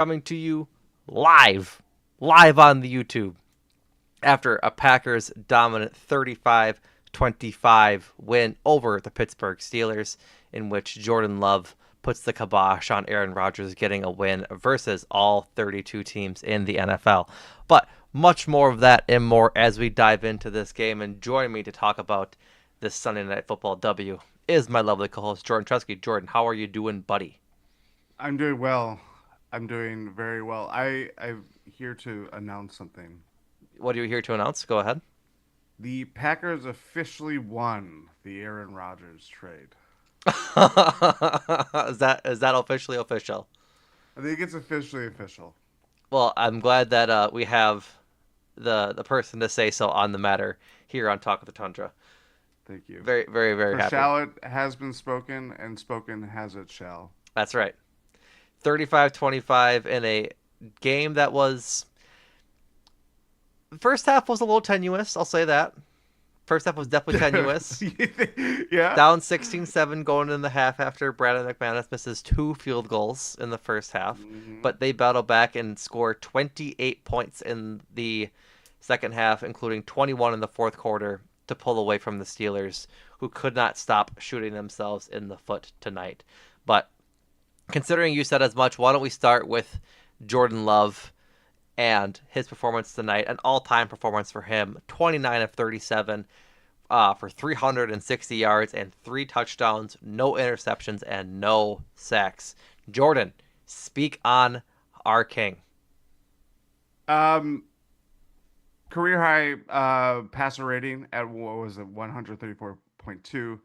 coming to you live on the YouTube after a Packers dominant 35-25 win over the Pittsburgh Steelers, in which Jordan Love puts the kibosh on Aaron Rodgers getting a win versus all 32 teams in the NFL. But much more of that and more as we dive into this game. And joining me to talk about this Sunday Night Football W is my lovely co-host Jordan Trusky. Jordan, how are you doing, buddy? I'm doing well. I'm doing very well. I'm here to announce something. What are you here to announce? Go ahead. The Packers officially won the Aaron Rodgers trade. Is that officially official? I think it's officially official. Well, I'm glad that we have the person to say so on the matter here on Talk of the Tundra. Thank you. Very, very, very For happy. shall it has been spoken, and spoken has it shall. That's right. 35-25 in a game that was first half was a little tenuous, I'll say that. First half was definitely tenuous. Yeah. Down 16-7 going in the half after Brandon McManus misses two field goals in the first half, hmm but they battle back and score 28 points in the second half, including 21 in the fourth quarter to pull away from the Steelers, who could not stop shooting themselves in the foot tonight. But considering you said as much, why don't we start with Jordan Love and his performance tonight? An all-time performance for him, 29 of 37 for 360 yards and three touchdowns, no interceptions, and no sacks. Jordan, speak on our king. Um, Career high passer rating at what was it, 134.2.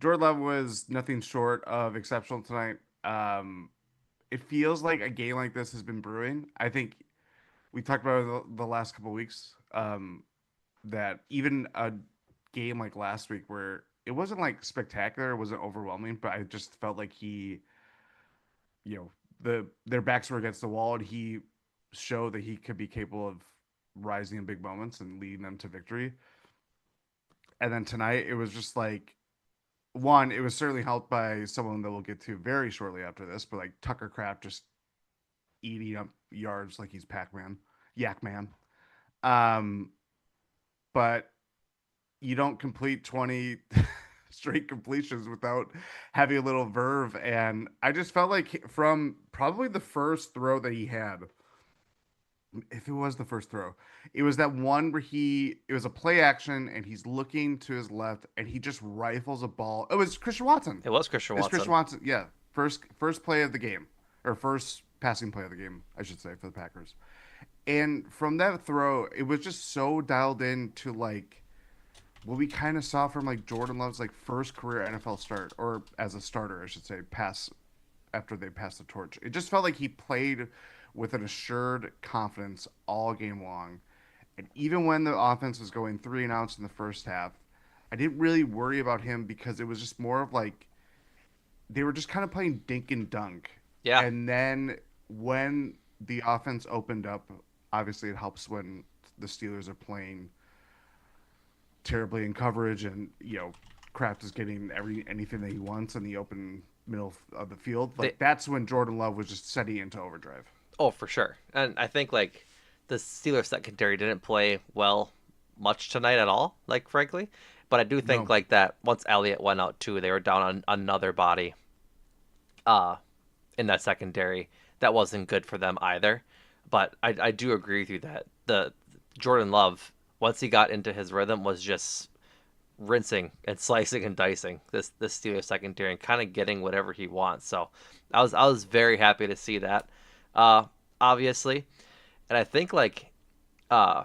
Jordan Love was nothing short of exceptional tonight. It feels like a game like this has been brewing. I think we talked about it the last couple of weeks. That even a game like last week where it wasn't like spectacular, it wasn't overwhelming, but I just felt like you know, their backs were against the wall, and he showed that he could be capable of rising in big moments and leading them to victory. And then tonight, it was just like one, it was certainly helped by someone that we'll get to very shortly after this, but like Tucker Kraft just eating up yards like he's Pac Man, Yak Man. Um, but you don't complete 20 straight completions without having a little verve. And I just felt like from probably the first throw that he had, if it was the first throw, it was that one where it was a play action and he's looking to his left and he just rifles a ball. It was Christian Watson. It was Christian It's Christian Watson. Watson. Yeah. First play of the game, or first passing play of the game, I should say, for the Packers. And from that throw, it was just so dialed in to like what we kind of saw from like Jordan Love's like first career NFL start, or as a starter, I should say, pass after they passed the torch. It just felt like he played with an assured confidence all game long. And even when the offense was going three and outs in the first half, I didn't really worry about him because it was just more of like they were just kind of playing dink and dunk. Yeah. And then when the offense opened up, obviously it helps when the Steelers are playing terribly in coverage, and Kraft is getting anything that he wants in the open middle of the field. They, Like that's when Jordan Love was just setting into overdrive. oh, for sure. And I think like the Steelers secondary didn't play well much tonight at all, like frankly. But I do think No, like that once Elliott went out too, they were down on another body uh in that secondary. That wasn't good for them either. But I do agree with you that the Jordan Love, once he got into his rhythm, was just rinsing and slicing and dicing this Steelers secondary and kind of getting whatever he wants. So I was very happy to see that, uh, obviously, and I think like uh,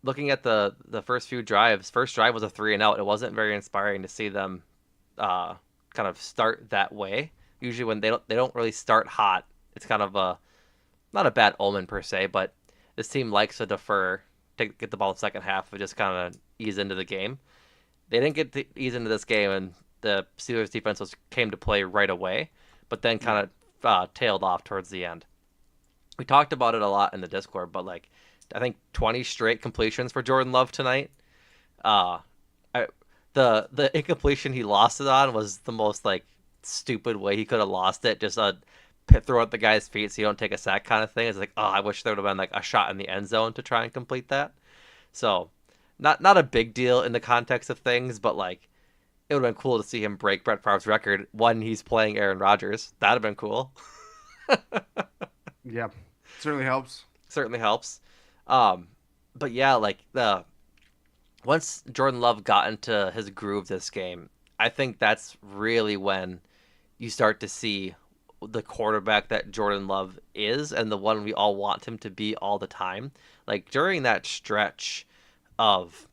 looking at the first few drives, first drive was a three and out. It wasn't very inspiring to see them uh, kind of start that way. Usually when they don't really start hot, it's kind of a not a bad omen per se, but this team likes to defer, get the ball in the second half, and just kind of ease into the game. They didn't get to ease into this game, and the Steelers defense came to play right away, but then yeah, kind of tailed off towards the end. We talked about it a lot in the Discord, but like I think 20 straight completions for Jordan Love tonight. Uh, I, the incompletion he lost it on was the most like stupid way he could have lost it. Just a throw at the guy's feet so you don't take a sack kind of thing. It's like, oh, I wish there would have been like a shot in the end zone to try and complete that. So, not a big deal in the context of things, but like it would have been cool to see him break Brett Favre's record when he's playing Aaron Rodgers. That'd have been cool. Yeah, certainly helps. Certainly helps. Um, but yeah, like the once Jordan Love got into his groove this game, I think that's really when you start to see the quarterback that Jordan Love is and the one we all want him to be all the time. Like during that stretch of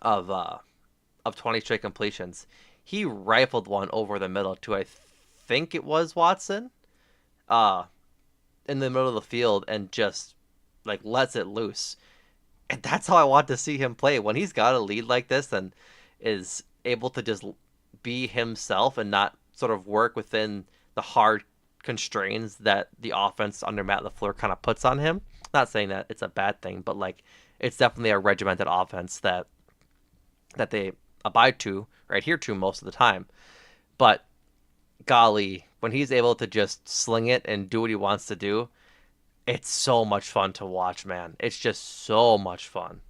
of uh of 20 straight completions, he rifled one over the middle to I think it was Watson uh in the middle of the field and just like lets it loose. And that's how I want to see him play when he's got a lead like this and is able to just be himself and not sort of work within the hard constraints that the offense under Matt LaFleur kind of puts on him. Not saying that it's a bad thing, but like it's definitely a regimented offense that they abide to or adhere to most of the time. But golly, when he's able to just sling it and do what he wants to do, it's so much fun to watch, man. It's just so much fun.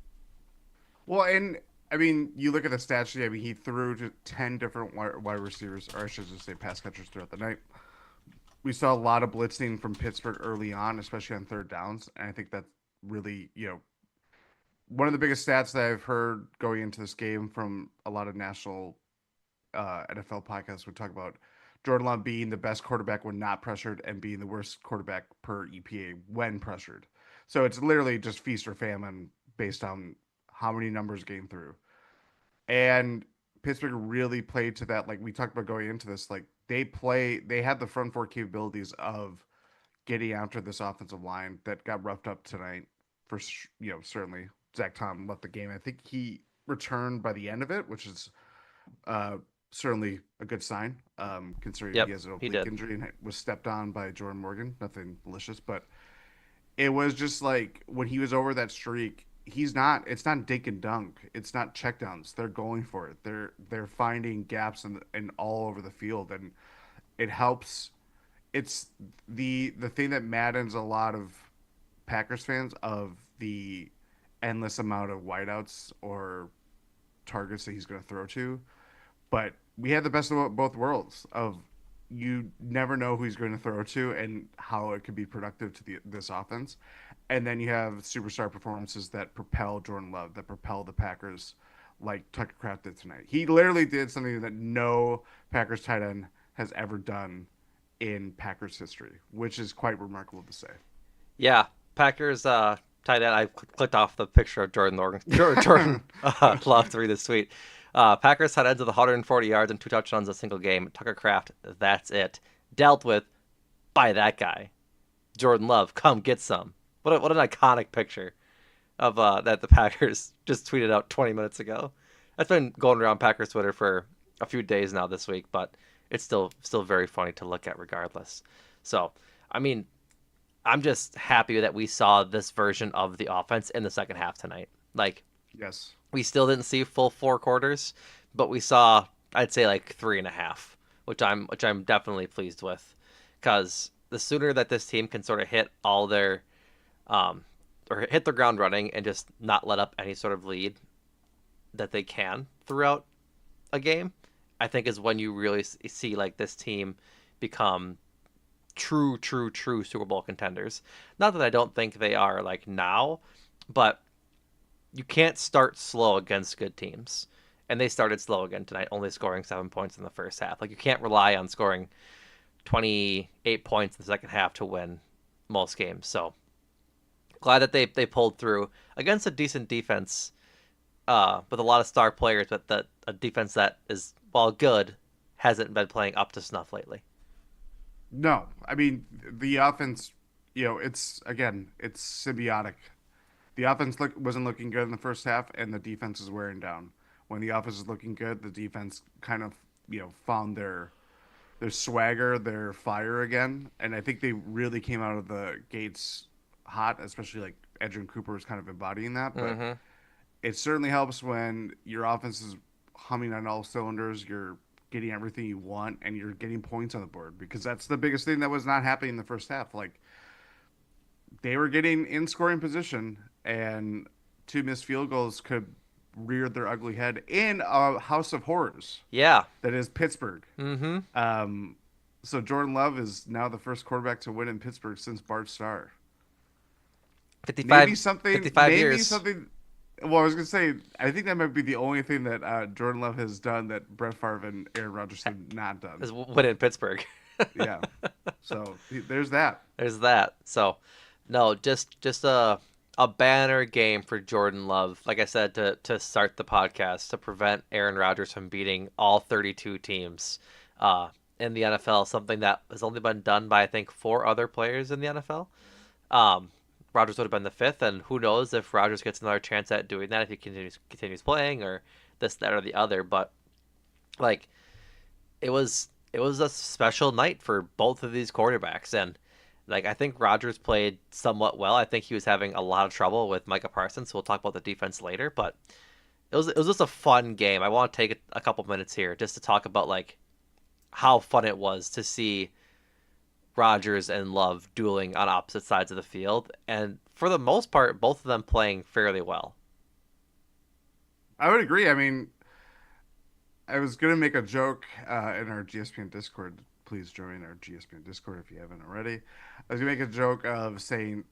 Well, and I mean, you look at the stat sheet. I mean, he threw to 10 different wide receivers, or I should just say pass catchers throughout the night. We saw a lot of blitzing from Pittsburgh early on, especially on third downs. And I think that's really, one of the biggest stats that I've heard going into this game from a lot of national NFL podcasts would talk about Jordan Love being the best quarterback when not pressured and being the worst quarterback per EPA when pressured. So it's literally just feast or famine based on how many numbers game through. And Pittsburgh really played to that. Like we talked about going into this, like they had the front four capabilities of getting after this offensive line that got roughed up tonight. For certainly Zach Tom left the game. I think he returned by the end of it, which is uh, certainly a good sign, considering he Yep, has an he oblique did. injury and was stepped on by Jordan Morgan. Nothing malicious, but it was just like when he was over that streak, he's not. It's not dink and dunk. It's not checkdowns. They're going for it. They're finding gaps and all over the field, and it helps. It's the thing that maddens a lot of Packers fans of the endless amount of wideouts or targets that he's going to throw to. But we had the best of both worlds of you never know who he's going to throw to and how it could be productive to this offense. And then you have superstar performances that propel Jordan Love, that propel the Packers like Tucker Kraft did tonight. He literally did something that no Packers tight end has ever done in Packers history, which is quite remarkable to say. Yeah, Packers tight end. I clicked off the picture of Jordan Morgan. Jordan Love to read this tweet. Packers tight ends with 140 yards and two touchdowns in a single game. Tucker Kraft, that's it. Dealt with by that guy. Jordan Love, come get some. What an iconic picture of that the Packers just tweeted out 20 minutes ago. That's been going around Packers Twitter for a few days now this week, but it's still very funny to look at regardless. So, I mean, I'm just happy that we saw this version of the offense in the second half tonight. Like Yes. we still didn't see full four quarters, but we saw I'd say like three and a half, which I'm definitely pleased with, because the sooner that this team can sort of hit all their um, or hit the ground running and just not let up any sort of lead that they can throughout a game, I think is when you really see like this team become true Super Bowl contenders. Not that I don't think they are like now, but you can't start slow against good teams. And they started slow again tonight, only scoring 7 points in the first half. Like you can't rely on scoring 28 points in the second half to win most games. So glad that they pulled through against a decent defense, with a lot of star players, but that a defense that is while good hasn't been playing up to snuff lately. No, I mean the offense. It's again, it's symbiotic. The offense wasn't looking good in the first half, and the defense is wearing down. When the offense is looking good, the defense kind of found their swagger, their fire again, and I think they really came out of the gates hot, especially like Edgerrin Cooper was kind of embodying that. But Mm-hmm. it certainly helps when your offense is humming on all cylinders. You're getting everything you want and you're getting points on the board because that's the biggest thing that was not happening in the first half. Like they were getting in scoring position and two missed field goals could rear their ugly head in a house of horrors Yeah. that is Pittsburgh. Mm-hmm. Um, so Jordan Love is now the first quarterback to win in Pittsburgh since Bart Starr. 55, Maybe years. something. Well, I was gonna say, I think that might be the only thing that Jordan Love has done that Brett Favre and Aaron Rodgers have not done. Is win in Pittsburgh. Yeah, so there's that. There's that. So, no, just a banner game for Jordan Love. Like I said to start the podcast, to prevent Aaron Rodgers from beating all 32 teams in the NFL, something that has only been done by I think 4 other players in the NFL. Rodgers would have been the fifth, and who knows if Rodgers gets another chance at doing that if he continues playing or this, that, or the other. But like it was a special night for both of these quarterbacks, and like I think Rodgers played somewhat well. I think he was having a lot of trouble with Micah Parsons. So we'll talk about the defense later, but it was just a fun game. I want to take a couple minutes here just to talk about like how fun it was to see Rodgers and Love dueling on opposite sides of the field, and for the most part, both of them playing fairly well. I would agree. I mean, I was gonna make a joke in our GSPN Discord. Please join our GSPN Discord if you haven't already. I was gonna make a joke of saying,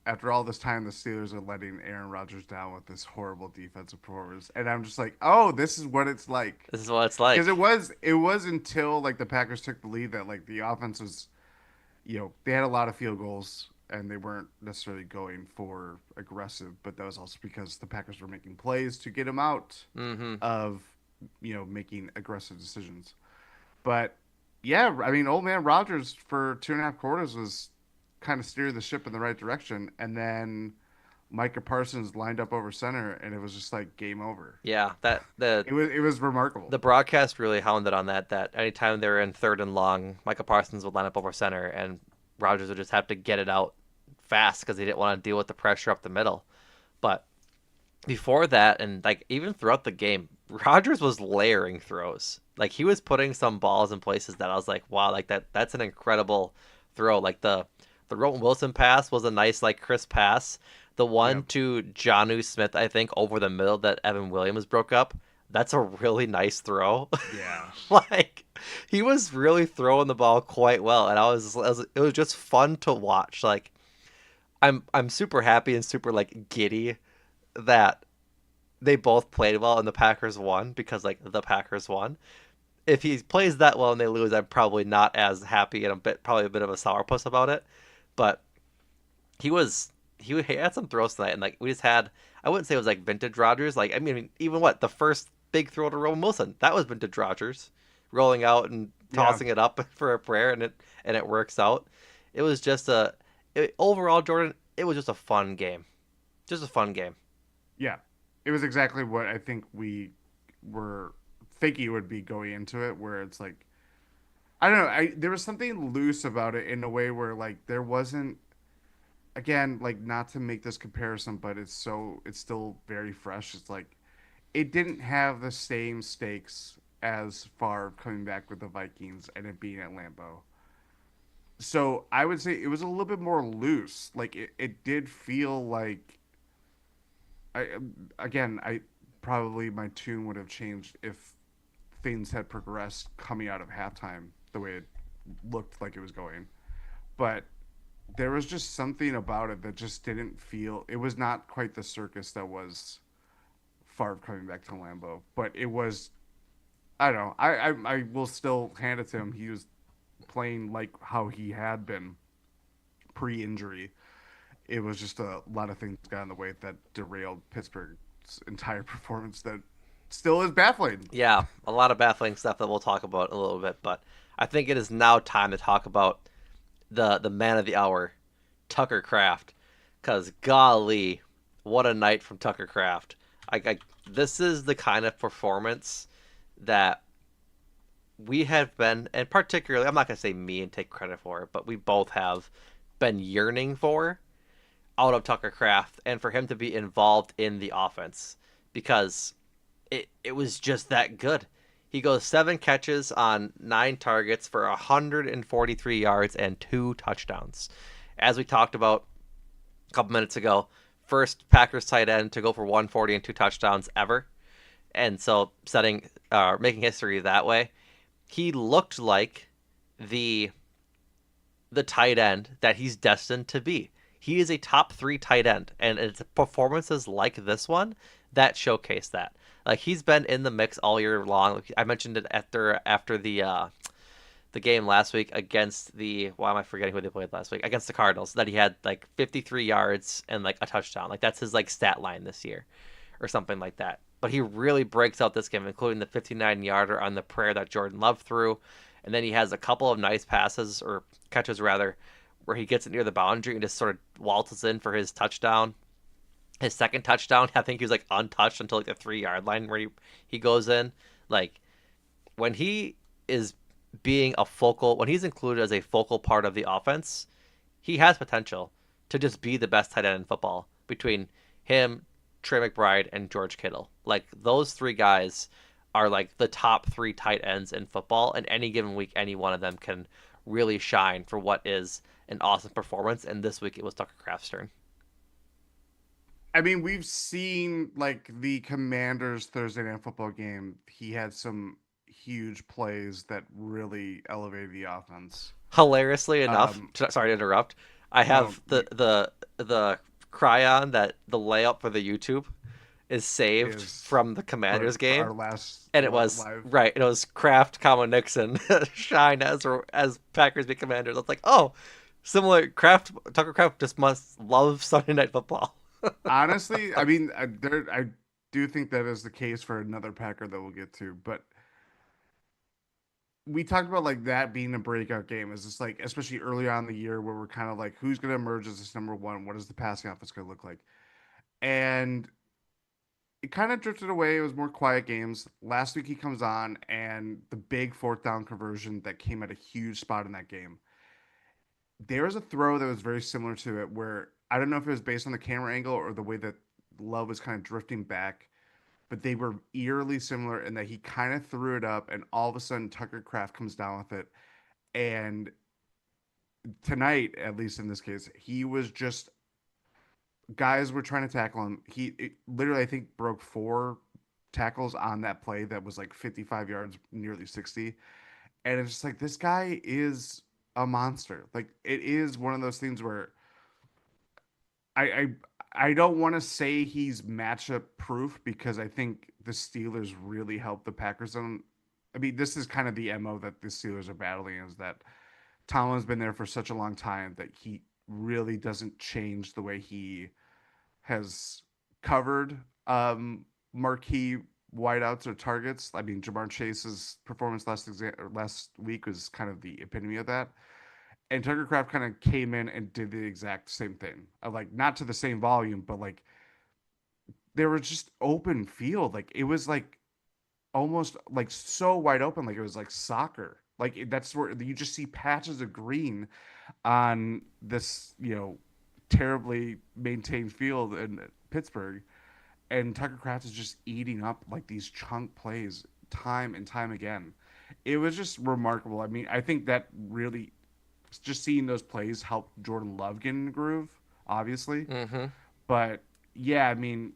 after all this time, the Steelers are letting Aaron Rodgers down with this horrible defensive performance, and I'm just like, oh, this is what it's like. This is what it's Because like. it was until like the Packers took the lead that like the offense was, they had a lot of field goals and they weren't necessarily going for aggressive, but that was also because the Packers were making plays to get them out Mm-hmm. of making aggressive decisions. But yeah, I mean, old man Rodgers for 2.5 quarters was kind of steering the ship in the right direction, and then Micah Parsons lined up over center, and it was just like game over. Yeah, that the It was remarkable. the broadcast really hounded on that. That anytime they were in third and long, Micah Parsons would line up over center, and Rodgers would just have to get it out fast because he didn't want to deal with the pressure up the middle. But before that, and like even throughout the game, Rodgers was layering throws. Like he was putting some balls in places that I was like, wow, like that's an incredible throw. Like the Roten Wilson pass was a nice like crisp pass. The one Yep. to Jonnu Smith, I think, over the middle that Evan Williams broke up. That's a really nice throw. Yeah. Like he was really throwing the ball quite well, and it was just fun to watch. Like I'm super happy and super like giddy that they both played well and the Packers won because like the Packers won. If he plays that well and they lose, I'm probably not as happy and probably a bit of a sourpuss about it. But he had some throws tonight, and like we just had, I wouldn't say it was like vintage Rodgers. Like I mean, even what the first big throw to Roman Wilson, that was vintage Rodgers, rolling out and Yeah. tossing it up for a prayer, and it works out. It was just overall, Jordan. It was just a fun game, just a fun game. Yeah. It was exactly what I think we were thinking it would be going into it, where it's like, I don't know, there was something loose about it in a way where like there wasn't, again, like not to make this comparison, but it's still very fresh. It's like it didn't have the same stakes as Favre coming back with the Vikings and it being at Lambeau. So I would say it was a little bit more loose. Like it did feel like I again I probably my tune would have changed if things had progressed coming out of halftime the way it looked like it was going. But there was just something about it that just didn't feel, it was not quite the circus that was Favre coming back to Lambeau, but it was, I don't know, I will still hand it to him. He was playing like how he had been pre-injury. It was just a lot of things got in the way that derailed Pittsburgh's entire performance that still is baffling. Yeah, a lot of baffling stuff that we'll talk about in a little bit, but I think it is now time to talk about the man of the hour, Tucker Kraft, because golly, what a night from Tucker Kraft. This is the kind of performance that we have been, and particularly, I'm not going to say me and take credit for it, but we both have been yearning for out of Tucker Kraft and for him to be involved in the offense because it was just that good. He goes 7 catches on 9 targets for 143 yards and 2 touchdowns. As we talked about a couple minutes ago, first Packers tight end to go for 140 and 2 touchdowns ever. And so making history that way. He looked like the tight end that he's destined to be. He is a top 3 tight end, and it's performances like this one that showcase that. Like, he's been in the mix all year long. I mentioned it after the game last week against the, why am I forgetting who they played last week, against the Cardinals, that he had like 53 yards and like a touchdown. Like, that's his like stat line this year or something like that. But he really breaks out this game, including the 59-yarder on the prayer that Jordan Love threw. And then he has a couple of nice passes, or catches rather, where he gets it near the boundary and just sort of waltzes in for his touchdown. His second touchdown, I think he was like untouched until like the 3-yard line where he goes in. Like, when he is when he's included as a focal part of the offense, he has potential to just be the best tight end in football between him, Trey McBride, and George Kittle. Like, those 3 guys are like the top 3 tight ends in football, and any given week, any one of them can really shine for what is an awesome performance. And this week, it was Tucker Kraft's turn. I mean, we've seen like the Commanders Thursday night football game. He had some huge plays that really elevated the offense. Hilariously enough, Um, sorry to interrupt, I no, have the cryon that the layup for the YouTube is saved is from the Commanders for our game, last and it was live. right. It was Kraft, Nixon, shine as Packers beat Commanders. I was like, oh, similar. Tucker Kraft just must love Sunday Night Football. Honestly, I mean, I do think that is the case for another Packer that we'll get to, but we talked about like that being a breakout game. Is this like, especially early on in the year, where we're kind of like, who's going to emerge as this number one? What is the passing offense going to look like? And it kind of drifted away. It was more quiet games. Last week he comes on, and the big fourth down conversion that came at a huge spot in that game. There was a throw that was very similar to it, where I don't know if it was based on the camera angle or the way that Love was kind of drifting back, but they were eerily similar in that he kind of threw it up, and all of a sudden Tucker Kraft comes down with it. And tonight, at least in this case, he was just, guys were trying to tackle him. Literally, I think, broke 4 tackles on that play that was like 55 yards, nearly 60. And it's just like, this guy is a monster. Like, it is one of those things where I I, I don't want to say he's matchup proof, because I think the Steelers really helped the Packers. I mean, this is kind of the MO that the Steelers are battling, is that Tomlin's been there for such a long time that he really doesn't change the way he has covered marquee wideouts or targets. I mean, Jamar Chase's performance last week was kind of the epitome of that. And Tucker Kraft kind of came in and did the exact same thing. Like, not to the same volume, but like, there was just open field. Like, it was like almost like so wide open, like it was like soccer. Like, that's where you just see patches of green on this, terribly maintained field in Pittsburgh, and Tucker Kraft is just eating up like these chunk plays time and time again. It was just remarkable. I mean, I think that really, just seeing those plays helped Jordan Love get in the groove, obviously. Mm-hmm. But yeah, I mean,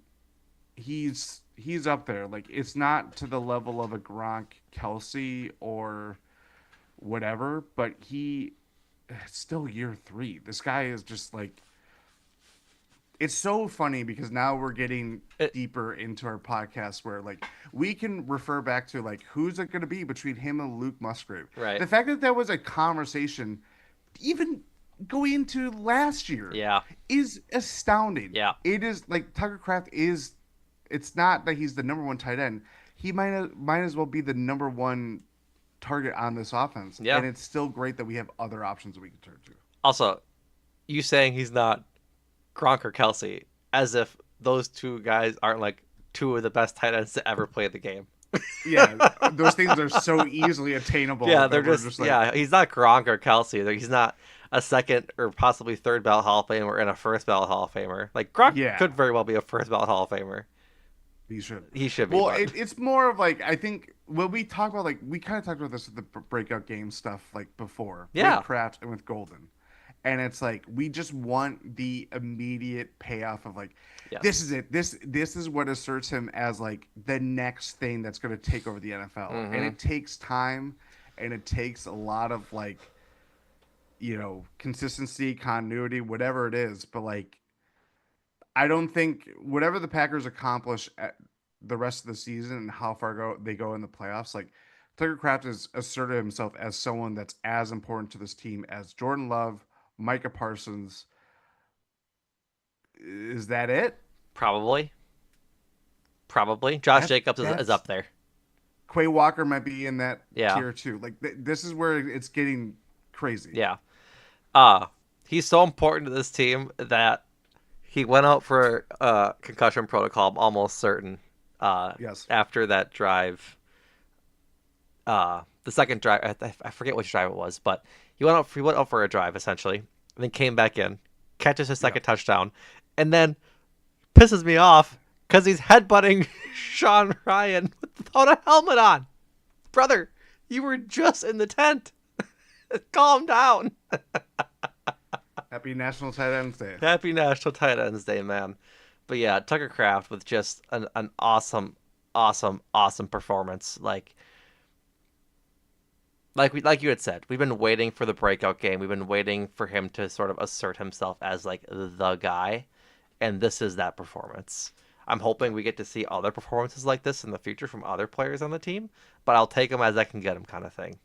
he's up there. Like, it's not to the level of a Gronk, Kelsey, or whatever, but it's still year 3. This guy is just like, it's so funny because now we're getting It, deeper into our podcast, where like we can refer back to like, who's it going to be between him and Luke Musgrave. right. The fact that that was a conversation even going into last year Yeah. is astounding. Yeah. It is like, Tucker Kraft is, it's not that he's the number one tight end. He might as well be the number one target on this offense. Yeah. And it's still great that we have other options that we can turn to. Also, you saying he's not Gronk or Kelsey, as if those 2 guys aren't like 2 of the best tight ends to ever play the game. Yeah, those things are so easily attainable. Yeah, That they're we're just like, yeah. He's not Gronk or Kelsey. He's not a second or possibly third ballot Hall of Famer and a first ballot Hall of Famer. Like, Gronk yeah. could very well be a first ballot Hall of Famer. He should. He should be, Well, but it's more of like I think when we talk about like we kind of talked about this with the breakout game stuff like before with yeah, Kraft and with Golden, and it's like we just want the immediate payoff of like this is yes. it. This is what asserts him as like the next thing that's going to take over the NFL, and Mm-hmm. it takes time, and it takes a lot of like consistency, continuity, whatever it is, but like I don't think whatever the Packers accomplish at the rest of the season and how far they go in the playoffs, like Tucker Kraft has asserted himself as someone that's as important to this team as Jordan Love, Micah Parsons. Is that it? Probably, probably. Josh That's Jacobs is that's up there. Quay Walker might be in that Yeah, tier too. Like this is where it's getting crazy. yeah. Uh he's so important to this team that he went out for concussion protocol. I'm almost certain. Uh, Yes. after that drive, the second drive, I forget which drive it was, but he went out for a drive essentially, and then came back in, catches his Yeah. second touchdown, and then pisses me off because he's headbutting Sean Ryan without a helmet on. Brother, you were just in the tent. Calm down. Happy National Tight Ends Day. Happy National Tight Ends Day, man. But yeah, Tucker Kraft with just an awesome, awesome, awesome performance. Like you had said, we've been waiting for the breakout game. We've been waiting for him to sort of assert himself as like the guy, and this is that performance. I'm hoping we get to see other performances like this in the future from other players on the team, but I'll take him as I can get him, kind of thing.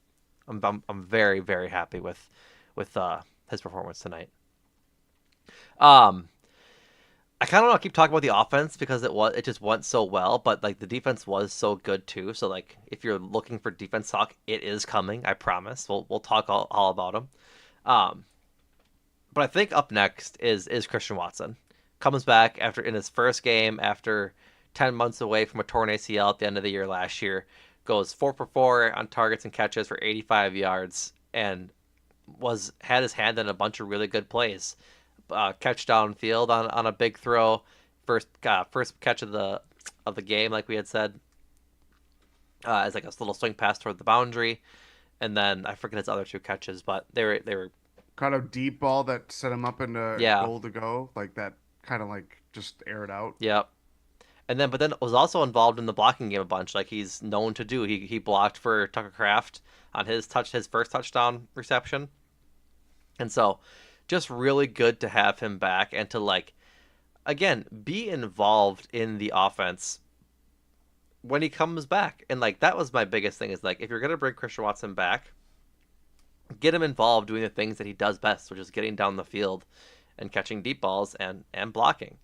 I'm very very happy with his performance tonight. Um, I kind of want to keep talking about the offense because it just went so well, but like the defense was so good too. So like if you're looking for defense talk, it is coming. I promise. We'll talk all about them. Um, but I think up next is Christian Watson. Comes back after in his first game after 10 months away from a torn ACL at the end of the year last year. Goes 4 for 4 on targets and catches for 85 yards and was had his hand in a bunch of really good plays. Catch downfield on a big throw, first catch of the game, like we had said, as like a little swing pass toward the boundary, and then I forget his other two catches, but they were Kind of deep ball that set him up into yeah, goal to go, like that kind of like just air it out. yep. And then but then was also involved in the blocking game a bunch, like he's known to do. He blocked for Tucker Kraft on his first touchdown reception, and so just really good to have him back and to like again be involved in the offense when he comes back. And like that was my biggest thing is like if you're gonna bring Christian Watson back, get him involved doing the things that he does best, which is getting down the field and catching deep balls and blocking.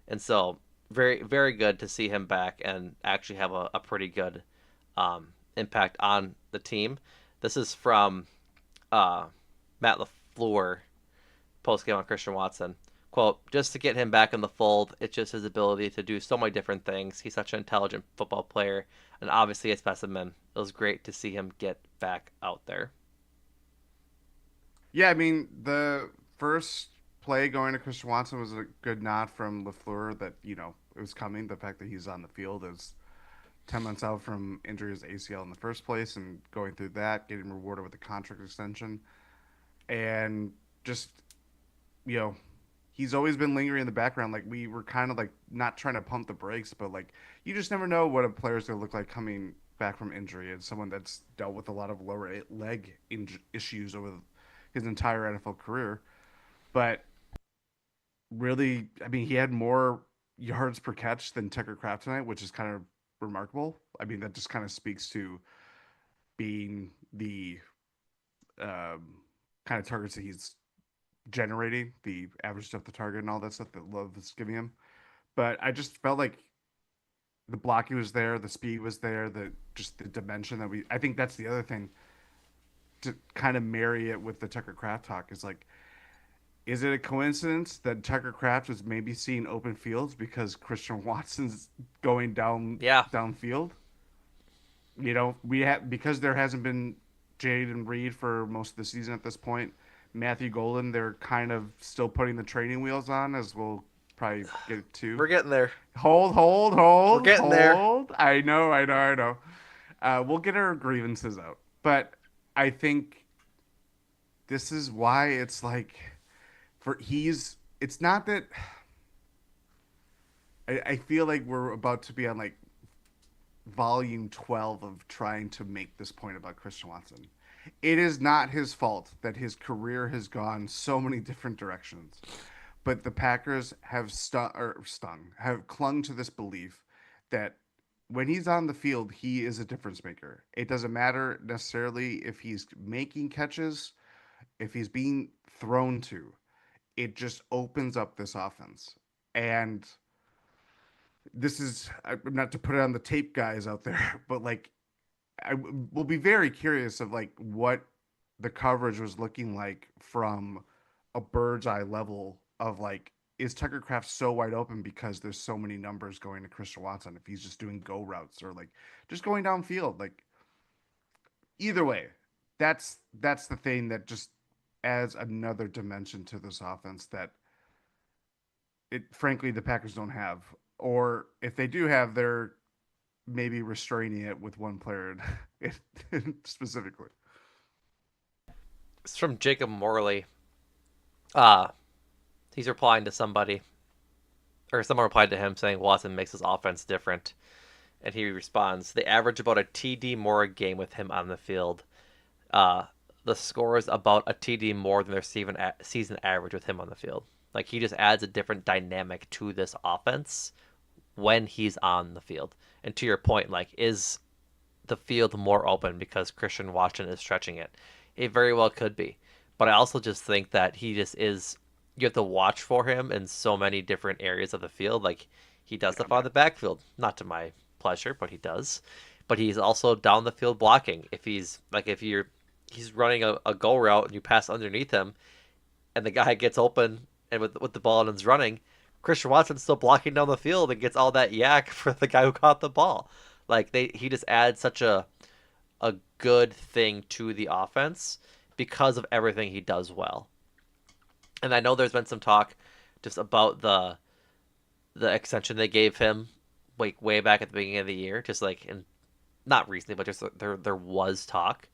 And so very very good to see him back and actually have a pretty good impact on the team. This is from uh, Matt LaFleur post game on Christian Watson. Quote, just to get him back in the fold, it's just his ability to do so many different things. He's such an intelligent football player and obviously a specimen. It was great to see him get back out there. Yeah, I mean the first play going to Christian Watson was a good nod from Lafleur that it was coming. The fact that he's on the field is 10 months out from injury his ACL in the first place and going through that, getting rewarded with a contract extension, and just you know he's always been lingering in the background. Like we were kind of like not trying to pump the brakes, but like you just never know what a player's gonna look like coming back from injury. And someone that's dealt with a lot of lower leg issues over his entire NFL career. But really, I mean, he had more yards per catch than Tucker Kraft tonight, which is kind of remarkable. I mean, that just kind of speaks to being the um, kind of targets that he's generating, the average depth of target, and all that stuff that Love is giving him. But I just felt like the blocking was there, the speed was there, the just the dimension that we. I think that's the other thing to kind of marry it with the Tucker Kraft talk is like, is it a coincidence that Tucker Kraft is maybe seeing open fields because Christian Watson's going Yeah, downfield? We have because there hasn't been Jaden Reed for most of the season at this point. Matthew Golden, they're kind of still putting the training wheels on, as we'll Probably get two. We're getting there. We're Hold, getting there. hold. I know. We'll get our grievances out. But I think this is why it's like it's not that I feel like we're about to be on like volume 12 of trying to make this point about Christian Watson. It is not his fault that his career has gone so many different directions. But the Packers have have clung to this belief that when he's on the field, he is a difference maker. It doesn't matter necessarily if he's making catches, if he's being thrown to. It just opens up this offense. And this is not to put it on the tape guys out there, but like I will be very curious of like what the coverage was looking like from a bird's eye level of like is Tucker Kraft so wide open because there's so many numbers going to Christian Watson if he's just doing go routes or like just going downfield like either way that's the thing that just adds another dimension to this offense that it frankly the Packers don't have or if they do have they're maybe restraining it with one player specifically. It's from Jacob Morley. Uh, he's replying to somebody, or someone replied to him saying Watson makes his offense different. And he responds, they average about a TD more a game with him on the field. Uh, the score is about a TD more than their season average with him on the field. Like, he just adds a different dynamic to this offense when he's on the field. And to your point, like, is the field more open because Christian Watson is stretching it? It very well could be. But I also just think that he just is. You have to watch for him in so many different areas of the field. Like, he does stuff on the backfield, not to my pleasure, but he does. But he's also down the field blocking. He's running a go route and you pass underneath him, and the guy gets open and with the ball and is running, Christian Watson's still blocking down the field and gets all that yak for the guy who caught the ball. Like he just adds such a good thing to the offense because of everything he does well. And I know there's been some talk just about the extension they gave him like way back at the beginning of the year, just like in not recently, but just there was talk.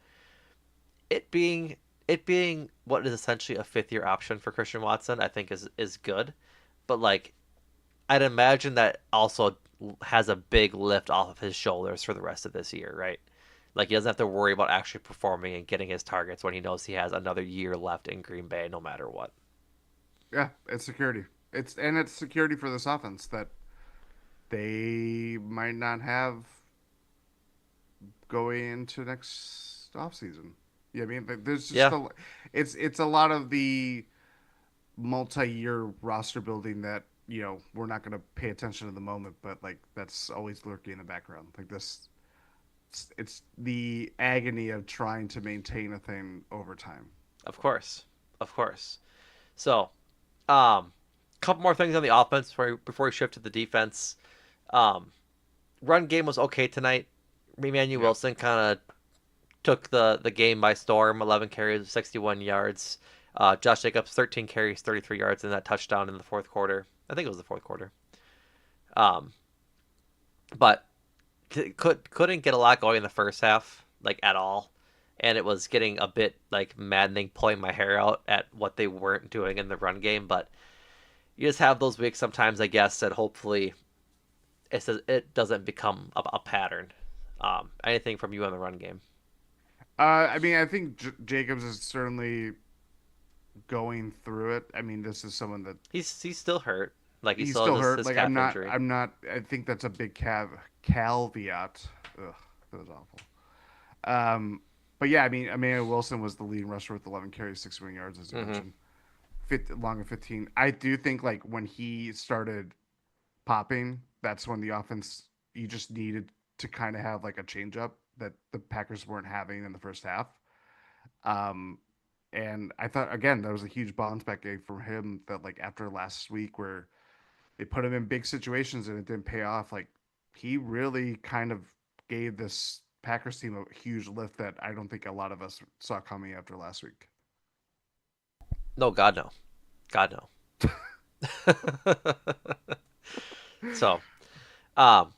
It being what is essentially a fifth year option for Christian Watson, I think is good. But like I'd imagine that also has a big lift off of his shoulders for the rest of this year, right? Like he doesn't have to worry about actually performing and getting his targets when he knows he has another year left in Green Bay, no matter what. Yeah, it's security. It's security for this offense that they might not have going into next offseason. Yeah, I mean, there's just Yeah, it's a lot of the multi-year roster building that we're not going to pay attention to the moment, but like that's always lurking in the background. Like this, it's the agony of trying to maintain a thing over time. of course, of course. So, um, couple more things on the offense before we shift to the defense. Um, run game was okay tonight. Emmanuel Yep. Wilson kind of took the game by storm. 11 carries, 61 yards. Josh Jacobs 13 carries, 33 yards, and that touchdown in the fourth quarter. I think it was the fourth quarter. Um, but couldn't get a lot going in the first half, like at all. And it was getting a bit like maddening, pulling my hair out at what they weren't doing in the run game. But you just have those weeks sometimes, I guess, that hopefully it doesn't become a pattern. Anything from you on the run game? I mean, I think Jacobs is certainly going through it. I mean, this is someone that He's still hurt. Like he he's still still has hurt. this Like calf injury. I'm not. I think that's a big caveat. Ugh, that was awful. But yeah, I mean, Emmanuel Wilson was the leading rusher with 11 carries, 61 yards, as you Mm-hmm. mentioned, long of 15. I do think like when he started popping, that's when the offense you just needed to kind of have like a change up that the Packers weren't having in the first half. Um, and I thought again that was a huge bounce back game for him. That like after last week where they put him in big situations and it didn't pay off, like he really kind of gave this Packers team a huge lift that I don't think a lot of us saw coming after last week. No, God no, God no. So, um,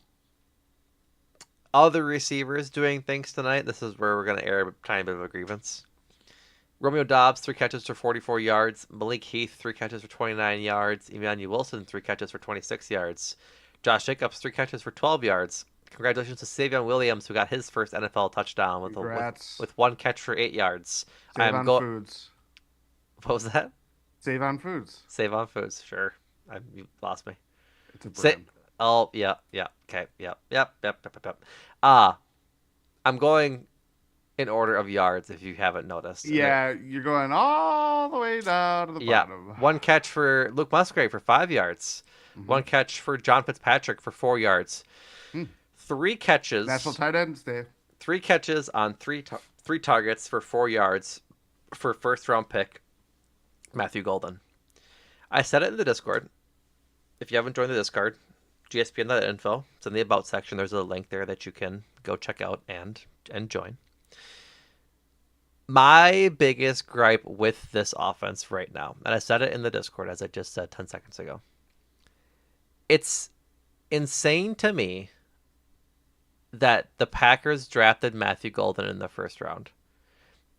other receivers doing things tonight. This is where we're going to air a tiny bit of a grievance. Romeo Dobbs, 3 catches for 44 yards. Malik Heath, 3 catches for 29 yards. Emmanuel Wilson, 3 catches for 26 yards. Josh Jacobs, 3 catches for 12 yards. Congratulations to Savion Williams, who got his first NFL touchdown Congrats. with 1 catch for 8 yards. I Save am on go. foods. What was that? Save on foods. Save on Foods. Sure, you lost me. It's a Say. brand. Oh yeah, yeah. Okay, yep. Uh I'm going in order of yards. If you haven't noticed, Yeah, you're going all the way down to the yeah, bottom. 1 catch for Luke Musgrave for 5 yards. Mm-hmm. 1 catch for John Fitzpatrick for 4 yards. Hmm. Three National catches. tight ends day. 3 catches on three targets for 4 yards for first round pick Matthew Golden. I said it in the Discord. If you haven't joined the Discord, gspn.info. It's in the about section. There's a link there that you can go check out and join. My biggest gripe with this offense right now, and I said it in the Discord as I just said 10 seconds ago. It's insane to me that the Packers drafted Matthew Golden in the first round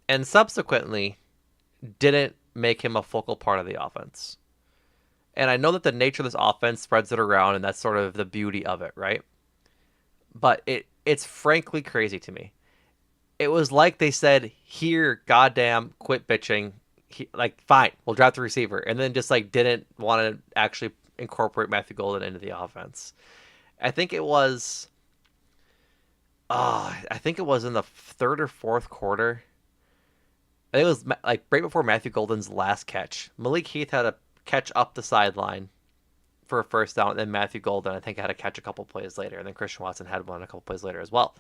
and subsequently didn't make him a focal part of the offense. And I know that the nature of this offense spreads it around, and that's sort of the beauty of it, right? But it's frankly crazy to me. It was like they said, "Here, goddamn, quit bitching." Like, fine, we'll draft the receiver, and then just like didn't want to actually incorporate Matthew Golden into the offense. I think it was, I think it was in the third or fourth quarter. I think it was like right before Matthew Golden's last catch. Malik Heath had a catch up the sideline for a first down, and then Matthew Golden, I think, had a catch a couple plays later, and then Christian Watson had one a couple plays later as well.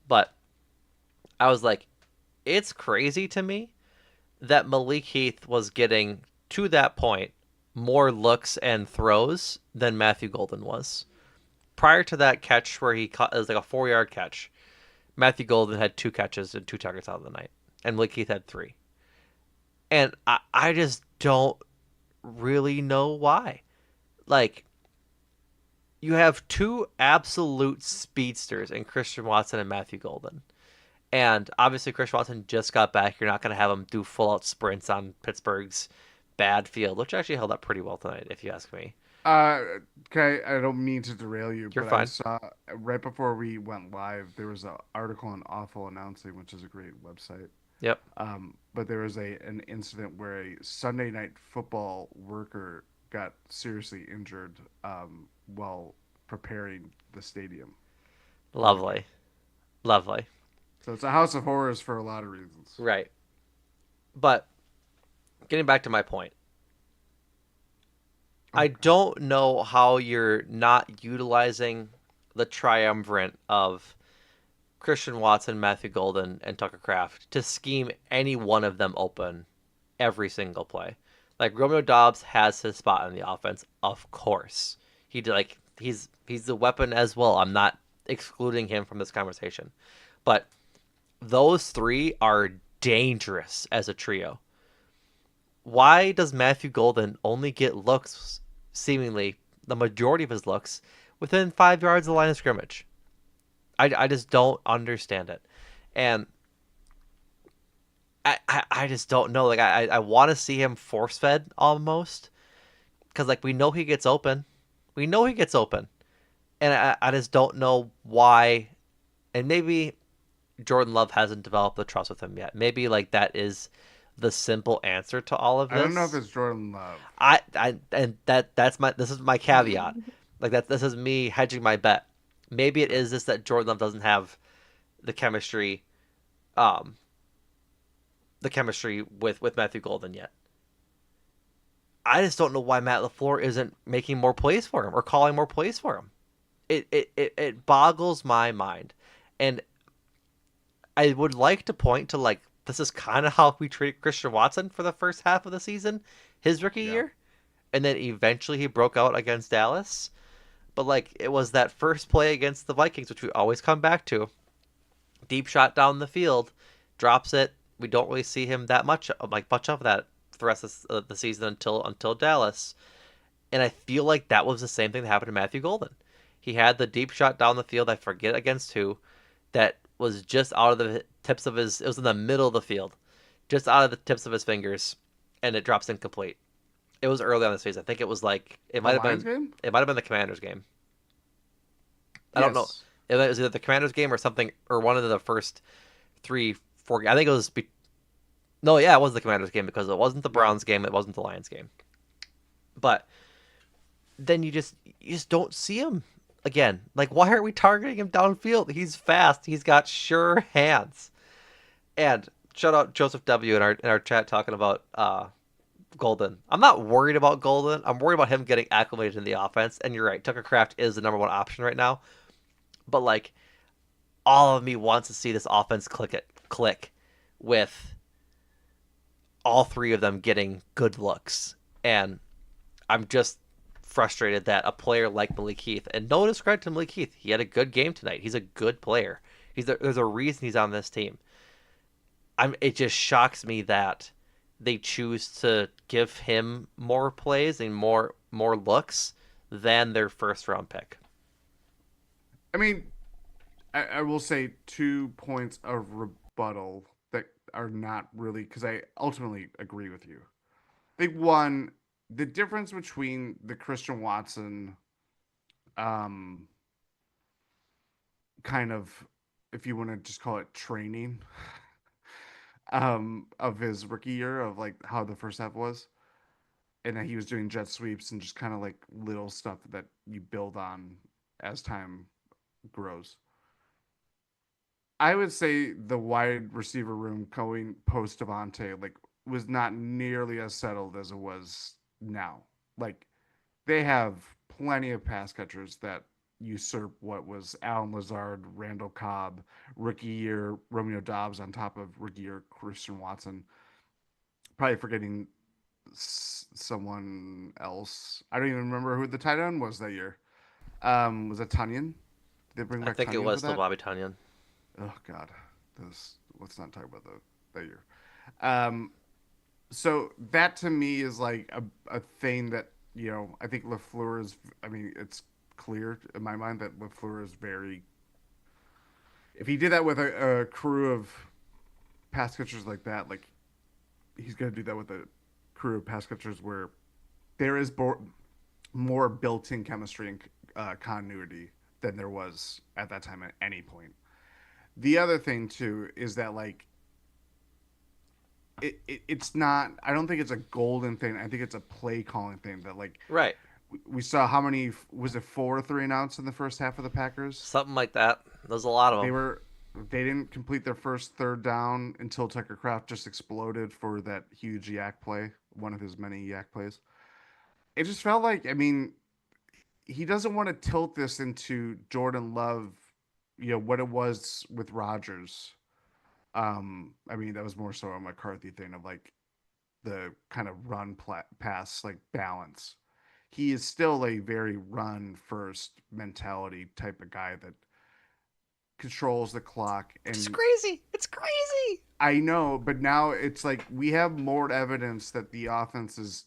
But I was like, it's crazy to me that Malik Heath was getting, to that point, more looks and throws than Matthew Golden was. Prior to that catch where he caught, it was like a 4 yard catch, Matthew Golden had 2 catches and 2 targets out of the night, and Malik Heath had 3. And I just don't really know why. Like, you have two absolute speedsters in Christian Watson and Matthew Golden. And obviously, Christian Watson just got back. You're not going to have him do full out sprints on Pittsburgh's bad field, which actually held up pretty well tonight, if you ask me. Uh, okay, I don't mean to derail you, You're but I fine. saw right before we went live, there was an article on Awful Announcing, which is a great website. Yep. But there was an incident where a Sunday night football worker got seriously injured while preparing the stadium for the game. Lovely. Lovely. So it's a house of horrors for a lot of reasons. Right. But getting back to my point, I Okay. don't know how you're not utilizing the triumvirate of Christian Watson, Matthew Golden, and Tucker Kraft to scheme any one of them open every single play. Like, Romeo Dobbs has his spot in the offense, of course. He's the weapon as well. I'm not excluding him from this conversation. But those three are dangerous as a trio. Why does Matthew Golden only get looks, seemingly the majority of his looks, within 5 yards of the line of scrimmage? I just don't understand it. And I just don't know. Like, I want to see him force fed almost. Because, like, we know he gets open. We know he gets open. And I just don't know why. And maybe Jordan Love hasn't developed the trust with him yet. Maybe, like, that is the simple answer to all of I don't know if this. it's Jordan Love. This is my caveat. Like, this is me hedging my bet. Maybe it is this that Jordan Love doesn't have the chemistry, um, with Matthew Golden yet. I just don't know why Matt LaFleur isn't making more plays for him or calling more plays for him. It boggles my mind, and I would like to point to, like, this is kind of how we treated Christian Watson for the first half of the season, his rookie Yeah. year, and then eventually he broke out against Dallas. But, like, it was that first play against the Vikings, which we always come back to. Deep shot down the field, drops it. We don't really see him that much, like much of that for the rest of the season until Dallas. And I feel like that was the same thing that happened to Matthew Golden. He had the deep shot down the field, I forget against who, that was just out of the tips of his, it was in the middle of the field, just out of the tips of his fingers, and it drops incomplete. It was early on this phase. I think it was like, The Lions game? it might have been the Commanders game. I don't know. Yes. It was either the Commanders game or something, or one of the first three, four. I think it was. No, yeah, it was the Commanders game because it wasn't the Yep. Browns game. It wasn't the Lions game. But then you just don't see him again. Like, why are we targeting him downfield? He's fast. He's got sure hands. And shout out Joseph W in our chat talking about Golden. I'm not worried about Golden. I'm worried about him getting acclimated in the offense. And you're right, Tucker Kraft is the number one option right now. But like, all of me wants to see this offense click with all three of them getting good looks. And I'm just frustrated that a player like Malik Heath, and no discredit to Malik Heath, he had a good game tonight. He's a good player. There's a reason he's on this team. It just shocks me that they choose to give him more plays and more looks than their first round pick. I mean, I will say 2 points of rebuttal that are not really because I ultimately agree with you. I think one, the difference between the Christian Watson, um, kind of, if you want to just call it training, of his rookie year of like how the first half was, and that he was doing jet sweeps and just kind of like little stuff that you build on as time grows. I would say the wide receiver room going post Devontae like was not nearly as settled as it was now. Like they have plenty of pass catchers that usurp what was Alan Lazard, Randall Cobb, rookie year Romeo Dobbs on top of rookie year Christian Watson. Probably forgetting someone else. I don't even remember who the tight end was that year. Was it Tunyon? Did they bring I back think it Tunyon for was still that? Bobby Tunyon. Oh God, this. Let's not talk about that year. Um, so that to me is like a thing that I think Lafleur is. I mean, it's clear in my mind that Lafleur is very. If he did that with a crew of pass catchers like that, like he's gonna do that with a crew of pass catchers where there is more built-in chemistry and continuity than there was at that time at any point. The other thing too is that like it's not. I don't think it's a golden thing. I think it's a play calling thing that like Right. we saw how many was it 4 3 and outs in the first half of the Packers. Something like that. There's a lot of They them. were they didn't complete their first third down until Tucker Kraft just exploded for that huge yak play, one of his many yak plays. It just felt like he doesn't want to tilt this into Jordan Love, what it was with Rodgers. I mean that was more so a McCarthy thing of like the kind of pass like balance. He is still a very run first mentality type of guy that controls the clock. It's And crazy. It's crazy. I know, but now it's like we have more evidence that the offense is,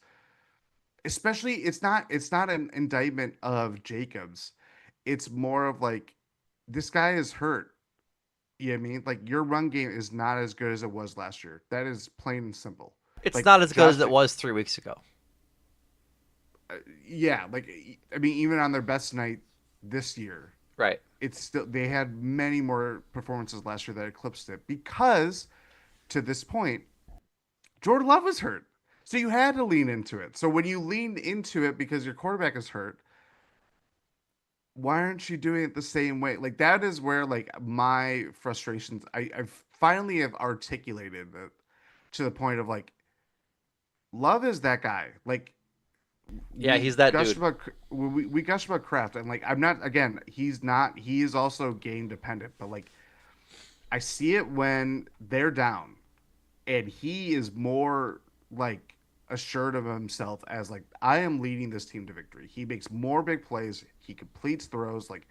especially it's not an indictment of Jacobs. It's more of like this guy is hurt. You know what I mean? Like your run game is not as good as it was last year. That is plain and simple. It's Like not as good as Josh, it was 3 weeks ago. yeah, like I mean, even on their best night this year, Right. it's still they had many more performances last year that eclipsed it because to this point, Jordan Love was hurt. So you had to lean into it. So when you lean into it because your quarterback is hurt, why aren't you doing it the same way? Like that is where like my frustrations I finally have articulated it to the point of like Love is that guy. Like Yeah, he's that dude. we gush about Kraft and like I'm not again he's not he is also game dependent but like I see it when they're down and he is more like assured of himself as like I am leading this team to victory. He makes more big plays, he completes throws like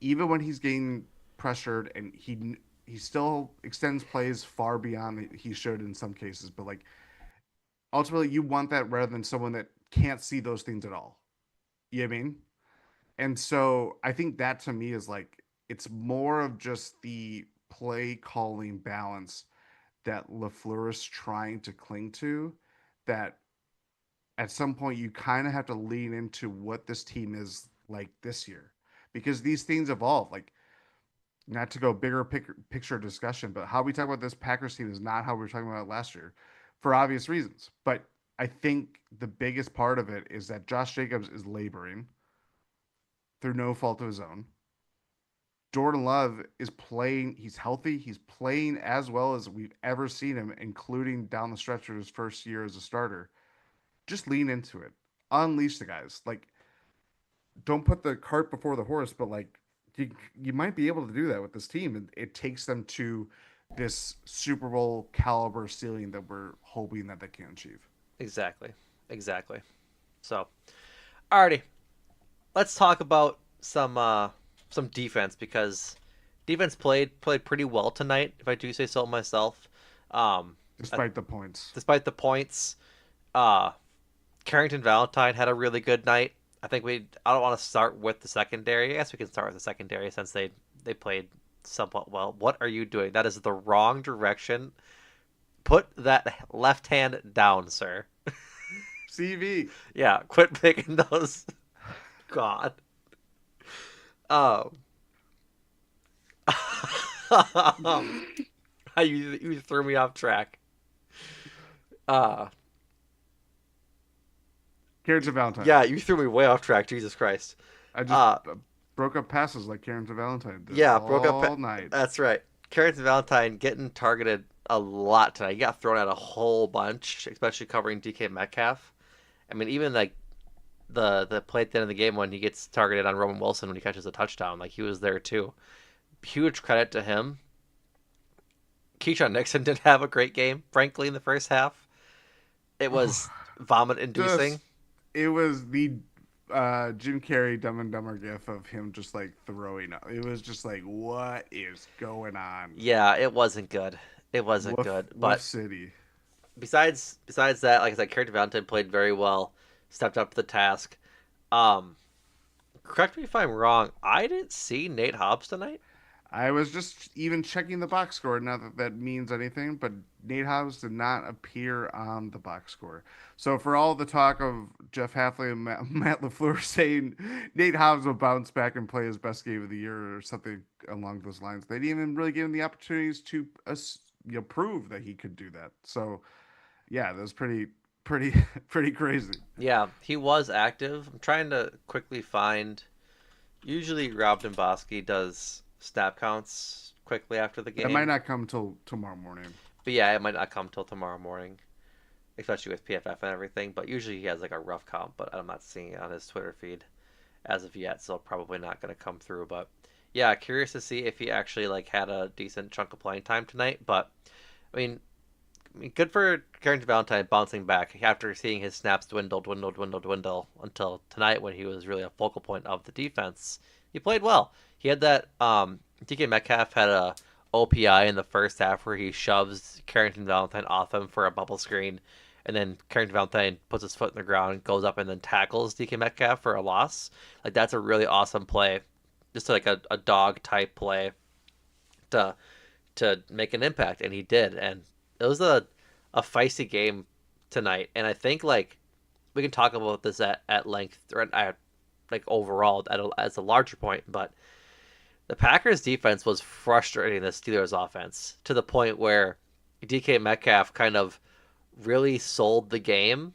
even when he's getting pressured and he still extends plays far beyond he should in some cases but like ultimately you want that rather than someone that can't see those things at all. You know what I mean? And so I think that to me is like it's more of just the play calling balance that LaFleur is trying to cling to, that at some point you kind of have to lean into what this team is like this year, because these things evolve. Like, not to go bigger picture discussion, but how we talk about this Packers team is not how we were talking about it last year, for obvious reasons. But I think the biggest part of it is that Josh Jacobs is laboring through no fault of his own. Jordan Love is playing. He's healthy. He's playing as well as we've ever seen him, including down the stretch of his first year as a starter. Just lean into it. Unleash the guys. Like, don't put the cart before the horse, but like you might be able to do that with this team. And it takes them to this Super Bowl caliber ceiling that we're hoping that they can achieve. Exactly. Exactly. So, alrighty, let's talk about some defense because defense played pretty well tonight, if I do say so myself. Um, Despite the points. Despite the points, uh, Carrington Valentine had a really good night. I think we. I don't want to start with the secondary. I guess we can start with the secondary since they played somewhat well. What are you doing? That is the wrong direction. Put that left hand down, sir. CV. Yeah, quit picking those. God. Um. you threw me off track. Uh Carrington Valentine. yeah, you threw me way off track. Jesus Christ. I just Uh broke up passes like Carrington Valentine did yeah, broke up. all night. That's right. Carrington Valentine getting targeted a lot tonight. He got thrown out a whole bunch, especially covering DK Metcalf. I mean, even like the play at the end of the game when he gets targeted on Roman Wilson when he catches a touchdown, like he was there too. Huge credit to him. Keyshawn Nixon didn't have a great game, frankly, in the first half. It was vomit inducing. Just it was the Jim Carrey Dumb and Dumber gif of him just like throwing up. It was just like, what is going on? Yeah, it wasn't good. It wasn't Woof, good. Woof But City. besides that, like I said, Carrington Valentine played very well, stepped up to the task. Um, Correct me if I'm wrong. I didn't see Nate Hobbs tonight. I was just even checking the box score. Not that that means anything, but Nate Hobbs did not appear on the box score. So for all the talk of Jeff Halfley and Matt LaFleur saying Nate Hobbs will bounce back and play his best game of the year or something along those lines, they didn't even really give him the opportunities to prove that he could do that. So yeah, that was pretty pretty crazy. Yeah, he was active. I'm trying to quickly find. Usually, Rob Domboski does snap counts quickly after the That might game, not come till tomorrow morning. but yeah, it might not come till tomorrow morning, especially with PFF and everything. But usually, he has like a rough count, but I'm not seeing it on his Twitter feed as of yet, so probably not going to come through. But yeah, curious to see if he actually like had a decent chunk of playing time tonight. But I mean, good for Carrington Valentine bouncing back after seeing his snaps dwindle until tonight when he was really a focal point of the defense. He played well. He had that DK Metcalf had a OPI in the first half where he shoves Carrington Valentine off him for a bubble screen, and then Carrington Valentine puts his foot in the ground, goes up, and then tackles DK Metcalf for a loss. Like that's a really awesome play, just like a dog type play to make an impact, and he did. And it was a feisty game tonight, and I think like we can talk about this at length or at like overall as a larger point, but the Packers defense was frustrating the Steelers offense to the point where DK Metcalf kind of really sold the game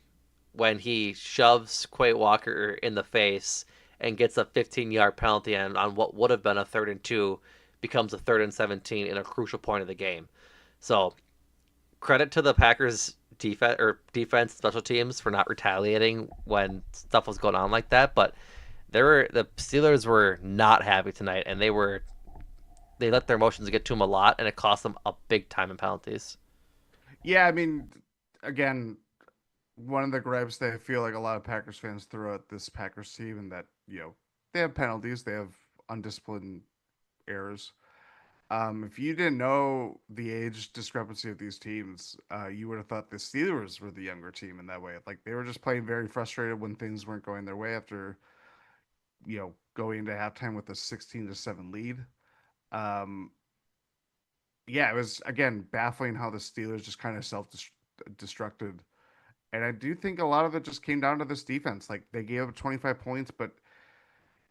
when he shoves Quay Walker in the face and gets a 15-yard penalty on what would have been a 3rd and 2 becomes a 3rd and 17 in a crucial point of the game. So credit to the Packers defense special teams for not retaliating when stuff was going on like that, but the Steelers were not happy tonight, and they let their emotions get to them a lot, and it cost them a big time in penalties. Yeah, I mean, again, one of the gripes that I feel like a lot of Packers fans throw at this Packers team, and that they have penalties, they have undisciplined errors. If you didn't know the age discrepancy of these teams, you would have thought the Steelers were the younger team in that way. Like they were just playing very frustrated when things weren't going their way after going into halftime with a 16-7 lead. Um, yeah, it was again baffling how the Steelers just kind of self-destructed, and I do think a lot of it just came down to this defense. Like they gave up 25 points, but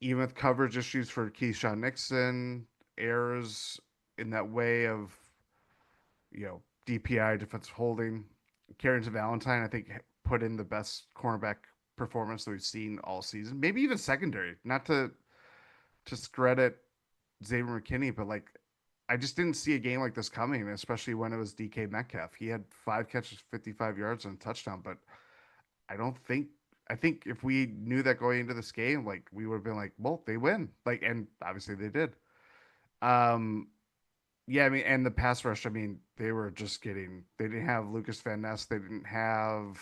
even with coverage issues for Keyshawn Nixon, errors in that way of DPI, defensive holding. Carrington Valentine, I think, put in the best cornerback performance that we've seen all season. Maybe even secondary. Not to discredit Xavier McKinney, but like I just didn't see a game like this coming, especially when it was DK Metcalf. He had 5 catches, 55 yards, and a touchdown, but I don't think. I think if we knew that going into this game, like we would have been like, well, they win. Like, and obviously they did. Um, Yeah, I mean, and the pass rush. I mean, they were just getting. They didn't have Lucas Van Ness. They didn't have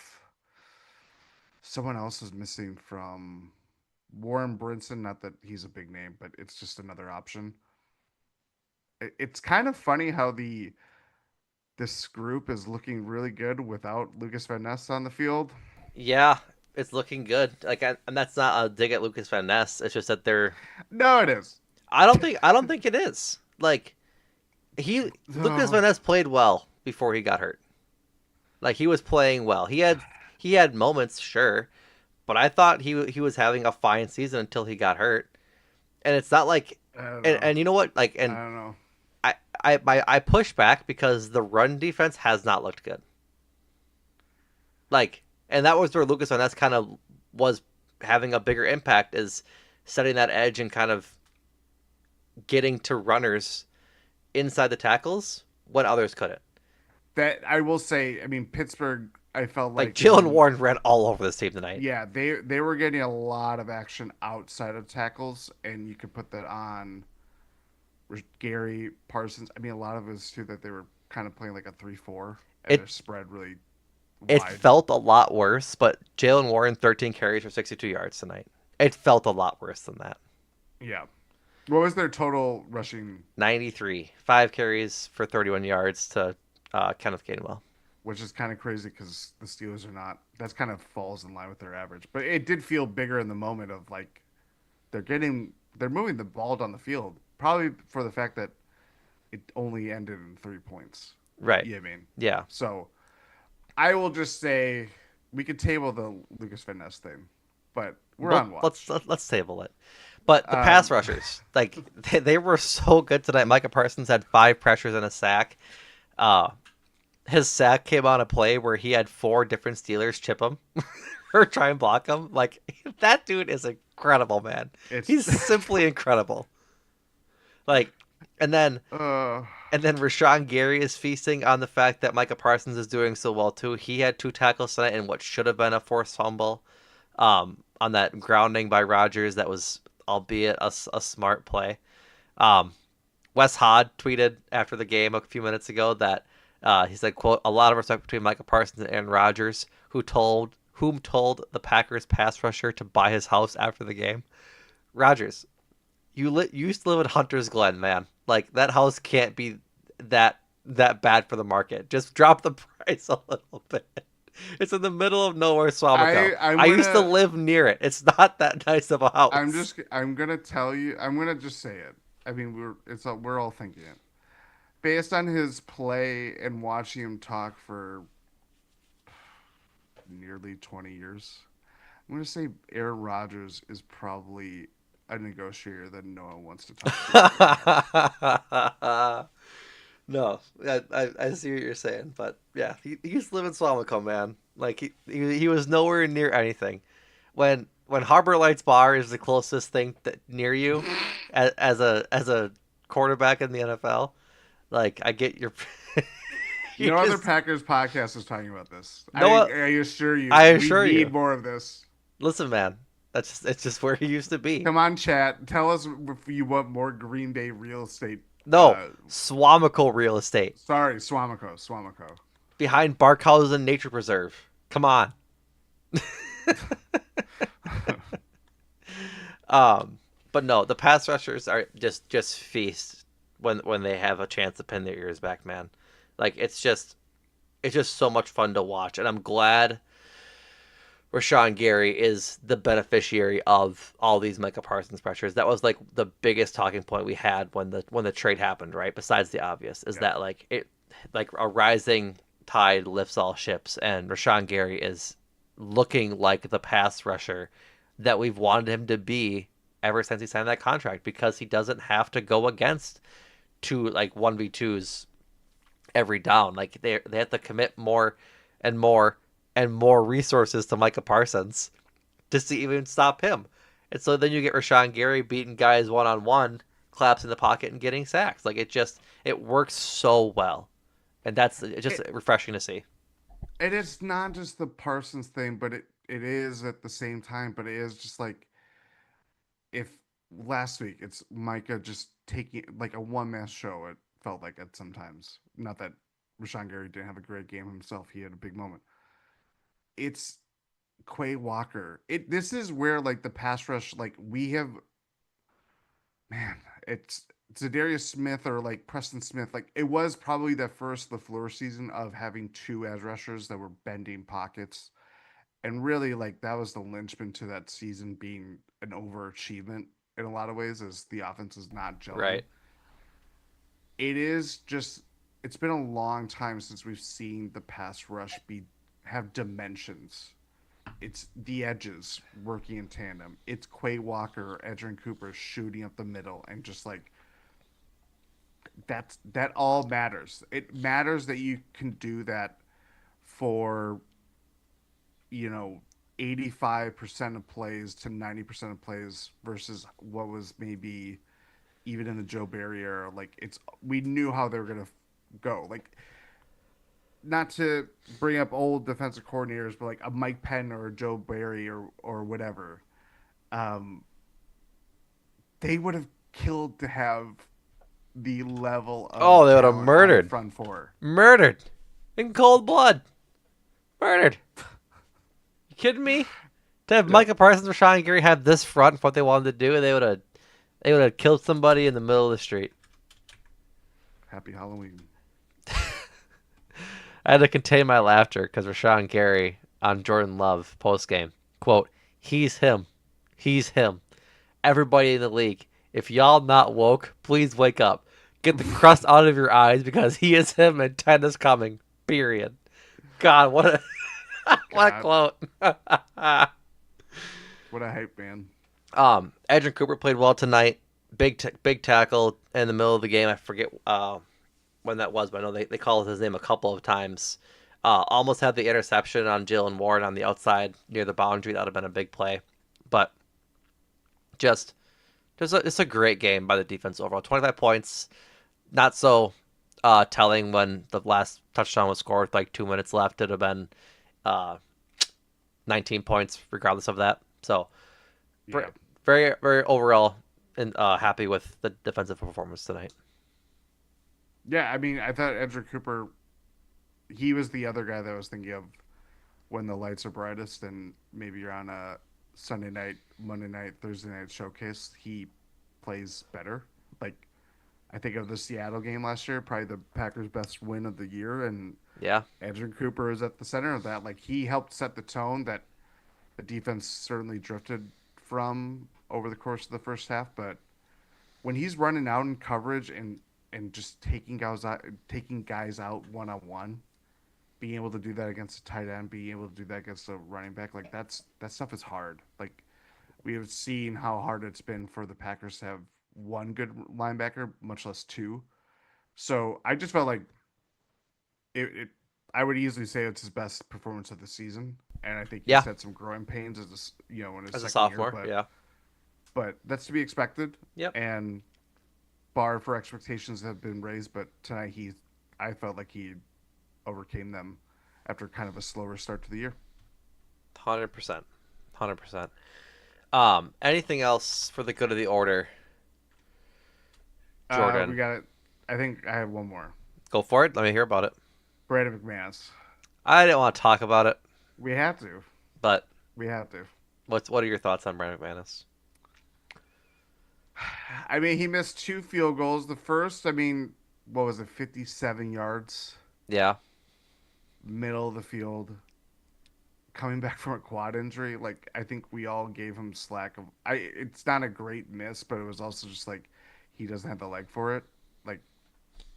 someone else is missing from Warren Brinson. Not that he's a big name, but it's just another option. It's kind of funny how the this group is looking really good without Lucas Van Ness on the field. Yeah, it's looking good. And that's not a dig at Lucas Van Ness. It's just that they're. No, it is. I don't think it is. Like Lucas Oh, Van Ness played well before he got hurt. Like he was playing well. He had moments, sure, but I thought he was having a fine season until he got hurt. And it's not like, I don't and, know. and you know what? Like, I and don't know. I push back because the run defense has not looked good. Like, and that was where Lucas Van Ness kind of was having a bigger impact, is setting that edge and kind of getting to runners inside the tackles when others couldn't. That I will say. I mean, Pittsburgh. I felt Like like Jalen in Warren ran all over this team tonight. Yeah, they were getting a lot of action outside of tackles, and you could put that on Gary Parsons. I mean, a lot of it was too that they were kind of playing like a 3-4, and It they're spread really it wide. felt a lot worse, but Jalen Warren 13 carries for 62 yards tonight. It felt a lot worse than that. Yeah. What was their total rushing, 93, 5 carries for 31 yards to Kenneth Gainwell. which is kind of crazy because the Steelers are not. That's kind of falls in line with their average, but it did feel bigger in the moment of like they're moving the ball down the field, probably for the fact that it only ended in 3 points. Right. Yeah, I mean, Yeah. so I will just say we could table the Lucas Van Ness thing, but we're Well, on let's watch. let's table it. But the pass Um, rushers, like they were so good tonight. Micah Parsons had 5 pressures and a sack. Uh, his sack came on a play where he had 4 different Steelers chip him or try and block him. Like that dude is incredible, man. it's He's simply incredible. Like, and then uh, and then Rashawn Gary is feasting on the fact that Micah Parsons is doing so well too. He had 2 tackles tonight in what should have been a forced fumble, on that grounding by Rodgers. That was, albeit a smart play. Um, Wes Hod tweeted after the game a few minutes ago that he said, "quote A lot of respect between Micah Parsons and Aaron Rodgers, whom told the Packers pass rusher to buy his house after the game." Rodgers, you used to live in Hunter's Glen, man. Like that house can't be that bad for the market. Just drop the price a little bit. It's in the middle of nowhere, Swamico. I'm I used to gonna live near it. It's not that nice of a house. I'm gonna tell you I'm gonna just say it. I mean we're all thinking it based on his play and watching him talk for nearly 20 years. I'm going to say Aaron Rodgers is probably a negotiator that no one wants to talk to anymore. No, I see what you're saying, but yeah, he used to live in Swamico, man. Like he was nowhere near anything. When Harbor Lights Bar is the closest thing near you, as a quarterback in the NFL, like I get your, you No other just Packers podcast is talking about this. no. I assure you, I we assure need you. more of this. Listen, man, it's just where he used to be. Come on, chat. Tell us if you want more Green Bay real estate. No, Swamico real estate Sorry, Swamico. behind Barkhausen Nature Preserve. Come on. But no, the pass rushers are just feast when they have a chance to pin their ears back, man. Like it's just so much fun to watch, and I'm glad Rashawn Gary is the beneficiary of all these Micah Parsons pressures. That was like the biggest talking point we had when the trade happened, right? Besides the obvious, is Yep. that like a rising tide lifts all ships, and Rashawn Gary is looking like the pass rusher that we've wanted him to be ever since he signed that contract because he doesn't have to go against two like 1v2s every down. Like they have to commit more and more and more resources to Micah Parsons just to even stop him. And so then you get Rashawn Gary beating guys one on one, claps in the pocket and getting sacks. Like it works so well. And that's it's just It refreshing to see. and it's not just the Parsons thing, but it is at the same time. But it is just like if last week it's Micah just taking like a one man show. It felt like it sometimes. Not that Rashawn Gary didn't have a great game himself. He had a big moment. It's Quay Walker. This is where like the pass rush, like we have, man, it's Darius Smith or like Preston Smith. Like it was probably the first LaFleur season of having two edge rushers that were bending pockets. And really like that was the linchpin to that season being an overachievement in a lot of ways as the offense is not gelling. Right. It is just it's been a long time since we've seen the pass rush be have dimensions. It's the edges working in tandem. It's Quay Walker, Edgerrin Cooper shooting up the middle, and just like that all matters. It matters that you can do that for 85% of plays to 90% of plays versus what was maybe even in the Joe Barry era. Like it's we knew how they were gonna go. Like not to bring up old defensive coordinators, but like a Mike Penn or a Joe Barry or whatever, um, they would have killed to have the level Oh, of they would have talent on the murdered. front four. Murdered. In cold blood. Murdered. You kidding me? To have Yep. Micah Parsons, Rashawn Gary have this front for what they wanted to do, they would have killed somebody in the middle of the street. Happy Halloween. I had to contain my laughter because Rashawn Gary on Jordan Love post game quote, "He's him, he's him. Everybody in the league, if y'all not woke, please wake up. Get the crust out of your eyes because he is him and 10 is coming. Period." God, what a what a God, quote. what a hype man. Edgerrin Cooper played well tonight. Big tackle in the middle of the game. I forget when that was, but I know they called his name a couple of times. Almost had the interception on Jalen Ward on the outside near the boundary. That would have been a big play. But just it's a great game by the defense overall. 25 points. Not so telling when the last touchdown was scored with like 2 minutes left. It would have been uh, 19 points regardless of that. So Yeah. very, very overall and happy with the defensive performance tonight. Yeah, I mean, I thought Edgerrin Cooper, he was the other guy that I was thinking of when the lights are brightest and maybe you're on a Sunday night, Monday night, Thursday night showcase, he plays better. Like I think of the Seattle game last year, probably the Packers' best win of the year, and Yeah, Edgerrin Cooper is at the center of that. Like he helped set the tone that the defense certainly drifted from over the course of the first half. But when he's running out in coverage and just taking guys out one on one, being able to do that against a tight end, being able to do that against a running back, like that stuff is hard. Like we have seen how hard it's been for the Packers to have one good linebacker, much less two. So I just felt like it I would easily say it's his best performance of the season, and I think he's yeah, had some growing pains as in his as a second year, sophomore, but yeah, that's to be expected. yep, And bar for expectations have been raised, but tonight I felt like he overcame them after kind of a slower start to the year. 100%, 100%. Anything else for the good of the order, We Jordan? got it. I think I have one more. Go for it. Let me hear about it. Brandon McManus. I didn't want to talk about it, We have to. but We have to. what are your thoughts on Brandon McManus? I mean, he missed two field goals. The first, I mean, what was it, 57 yards, Yeah. middle of the field, coming back from a quad injury. Like, I think we all gave him slack. It's not a great miss, but it was also just like he doesn't have the leg for it. Like,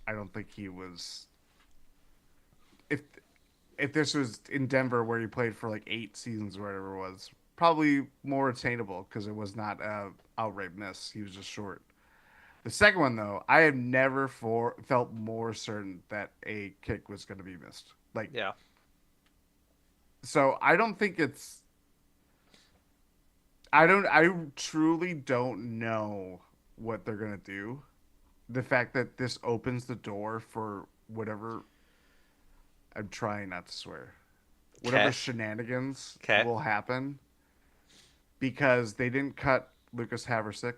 I don't think he was. If if this was in Denver where he played for like 8 seasons or whatever it was, probably more attainable because it was not a outright miss. He was just short. The second one, though, I have never felt more certain that a kick was going to be missed. Like, Yeah. so I don't think it's. I don't. I truly don't know what they're going to do. The fact that this opens the door for whatever. I'm trying not to swear. Whatever Okay. shenanigans Okay. will happen because they didn't cut Lucas Haversick.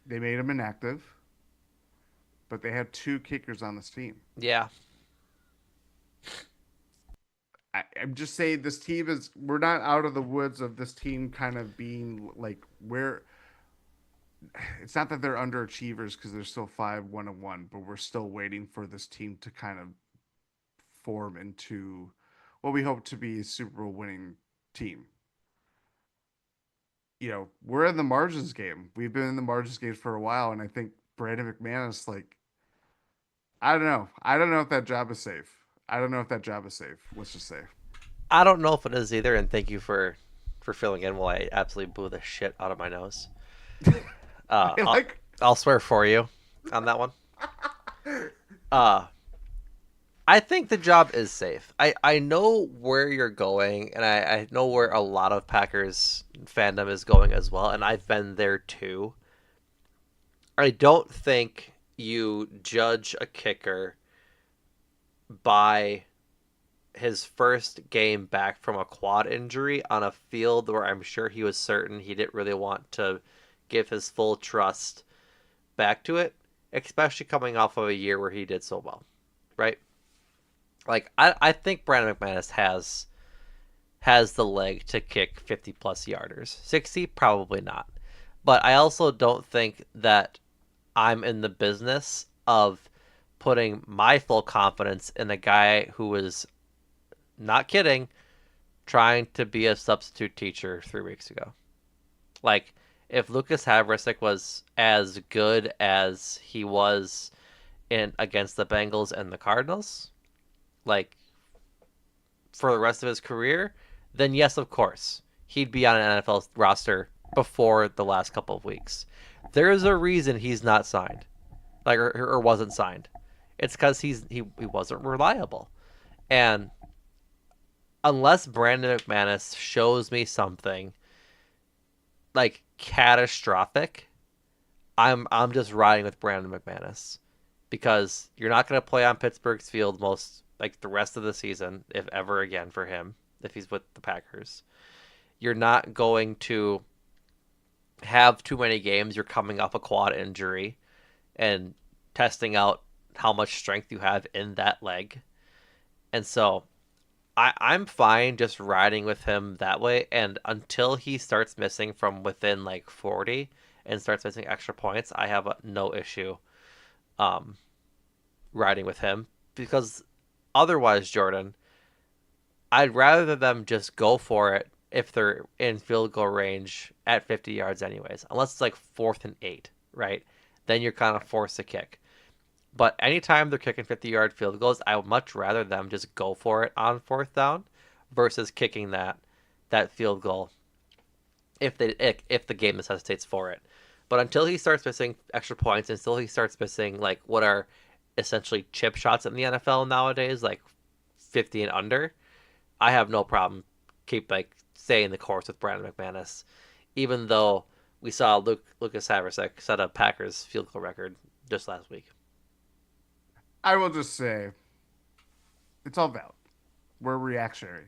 They made him inactive, but they have two kickers on this team. Yeah. I'm just saying this team is we're not out of the woods of this team kind of being like where it's not that they're underachievers because they're still 5-1-1, but we're still waiting for this team to kind of form into what we hope to be a Super Bowl winning team. We're in the margins game. We've been in the margins game for a while, and I think Brandon McManus, like, I don't know. I don't know if that job is safe. I don't know if that job is safe. Let's just say. I don't know if it is either, and thank you for filling in while I absolutely blew the shit out of my nose. Uh, I I'll, like. I'll swear for you on that one. Uh, I think the job is safe. I know where you're going, and I know where a lot of Packers fandom is going as well, and I've been there too. I don't think you judge a kicker by his first game back from a quad injury on a field where I'm sure he was certain he didn't really want to give his full trust back to it, especially coming off of a year where he did so well, right? Like I think Brandon McManus has the leg to kick 50 plus yarders. 60 probably not. But I also don't think that I'm in the business of putting my full confidence in a guy who was not kidding trying to be a substitute teacher 3 weeks ago. Like, if Lucas Havrisik was as good as he was in against the Bengals and the Cardinals, like for the rest of his career, then yes, of course, he'd be on an NFL roster before the last couple of weeks. There is a reason he's not signed, like or wasn't signed. It's because he wasn't reliable, and unless Brandon McManus shows me something like catastrophic, I'm just riding with Brandon McManus because you're not going to play on Pittsburgh's field most like the rest of the season if ever again for him if he's with the Packers. You're not going to have too many games. You're coming off a quad injury and testing out how much strength you have in that leg. And so I'm fine just riding with him that way. And until he starts missing from within like 40 and starts missing extra points, I have no issue um, riding with him because otherwise, Jordan, I'd rather them just go for it if they're in field goal range at 50 yards, anyways, unless it's like 4th and 8, right? Then you're kind of forced to kick. But anytime they're kicking 50-yard field goals, I would much rather them just go for it on 4th down versus kicking that field goal if the game necessitates for it. But until he starts missing extra points, until he starts missing like what are essentially chip shots in the NFL nowadays, like 50 and under, I have no problem keep like staying the course with Brandon McManus, even though we saw Lucas Haversick set a Packers field goal record just last week. I will just say it's all valid. We're reactionary.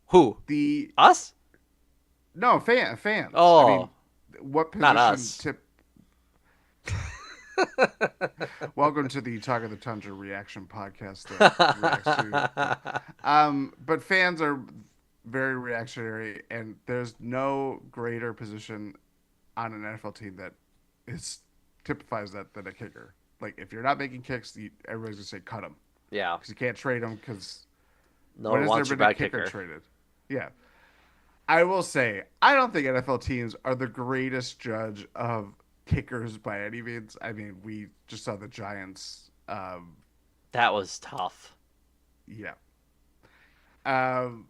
Who? The Us? no fans. I Oh, mean, what not position us. tip? Welcome to the Talk of the Tundra reaction podcast that reacts to. But fans are very reactionary, and there's no greater position on an NFL team that is typifies that than a kicker. Like if you're not making kicks, everybody's gonna say cut them Yeah. because you can't trade them. Because No when one has there wants your been a bad kicker kicker. traded? Yeah, I will say I don't think NFL teams are the greatest judge of kickers by any means. I mean, we just saw the Giants. That was tough. Yeah. Um,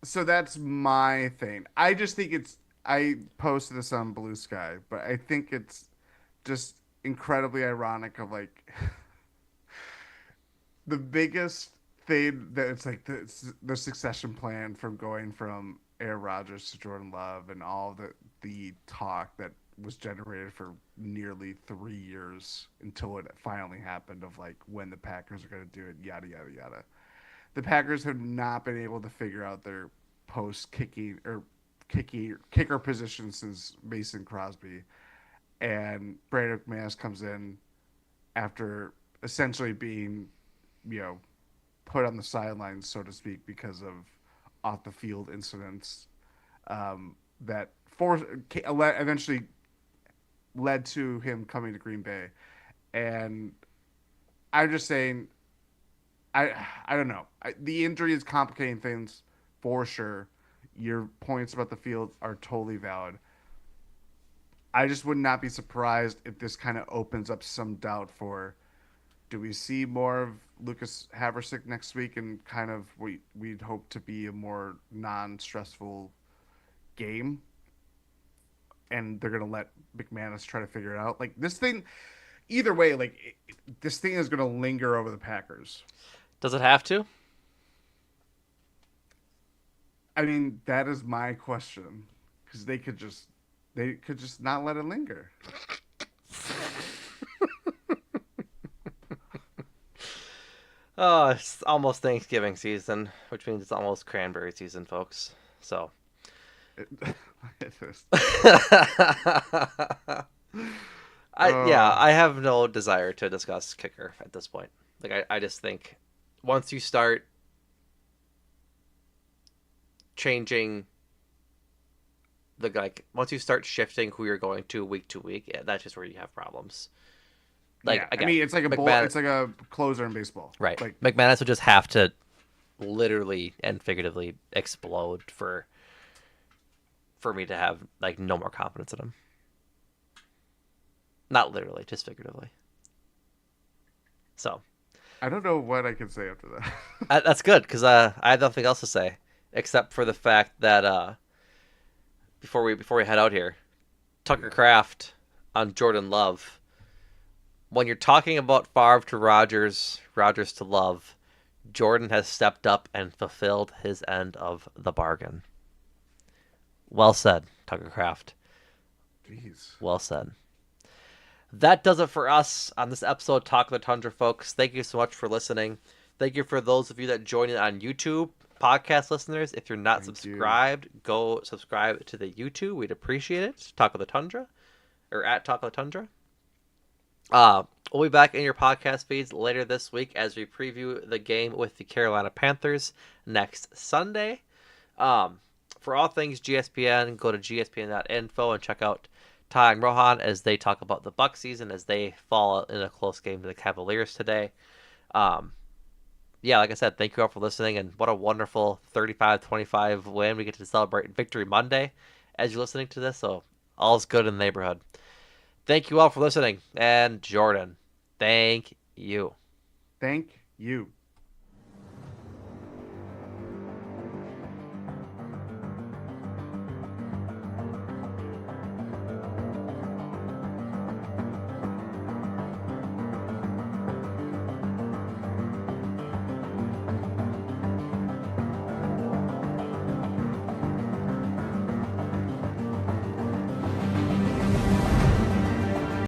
so that's my thing. I just think it's. I posted this on Blue Sky, but I think it's just incredibly ironic of like the biggest thing that it's like the succession plan from going from Aaron Rodgers to Jordan Love and all the talk that was generated for nearly 3 years until it finally happened of like when the Packers are going to do it, yada yada yada. The Packers have not been able to figure out their post kicking or kicker position since Mason Crosby, and Brandon McManus comes in after essentially being, you know, put on the sidelines, so to speak, because of off the field incidents that eventually led to him coming to Green Bay. And I'm just saying, I don't know. The injury is complicating things for sure. Your points about the field are totally valid. I just would not be surprised if this kind of opens up some doubt for, do we see more of Lucas Haversick next week and kind of we'd hope to be a more non-stressful game, and they're gonna let McManus try to figure it out. Like this thing, either way, like this thing is gonna linger over the Packers. Does it have to? I mean, that is my question because they could just not let it linger. Oh, it's almost Thanksgiving season, which means it's almost cranberry season, folks. So. It, it is. Yeah, Oh, I have no desire to discuss kicker at this point. Like I just think once you start changing once you start shifting who you're going to week, yeah, that's just where you have problems. Like yeah. I again, mean, it's like a bull. McMahon, It's like a closer in baseball. right? Like, McManus would just have to literally and figuratively explode for me to have like no more confidence in him. Not literally, just figuratively. So I don't know what I can say after that. that's good because I have nothing else to say except for the fact that before we head out here, Tucker Yeah. Kraft on Jordan Love. When you're talking about Favre to Rodgers, Rodgers to Love, Jordan has stepped up and fulfilled his end of the bargain. Well said, Tucker Kraft. Jeez. Well said. That does it for us on this episode of Talk of the Tundra, folks. Thank you so much for listening. Thank you for those of you that joined in on YouTube. Podcast listeners, if you're not Thank you. subscribed, go subscribe to the YouTube. We'd appreciate it. Talk of the Tundra, or at Talk of the Tundra. We'll be back in your podcast feeds later this week as we preview the game with the Carolina Panthers next Sunday. For all things GSPN, go to gspn.info and check out Ty and Rohan as they talk about the Buck season as they fall in a close game to the Cavaliers today. Yeah, like I said, thank you all for listening, and what a wonderful 35-25 win. We get to celebrate Victory Monday as you're listening to this, so all's good in the neighborhood. Thank you all for listening, and Jordan, thank you. Thank you.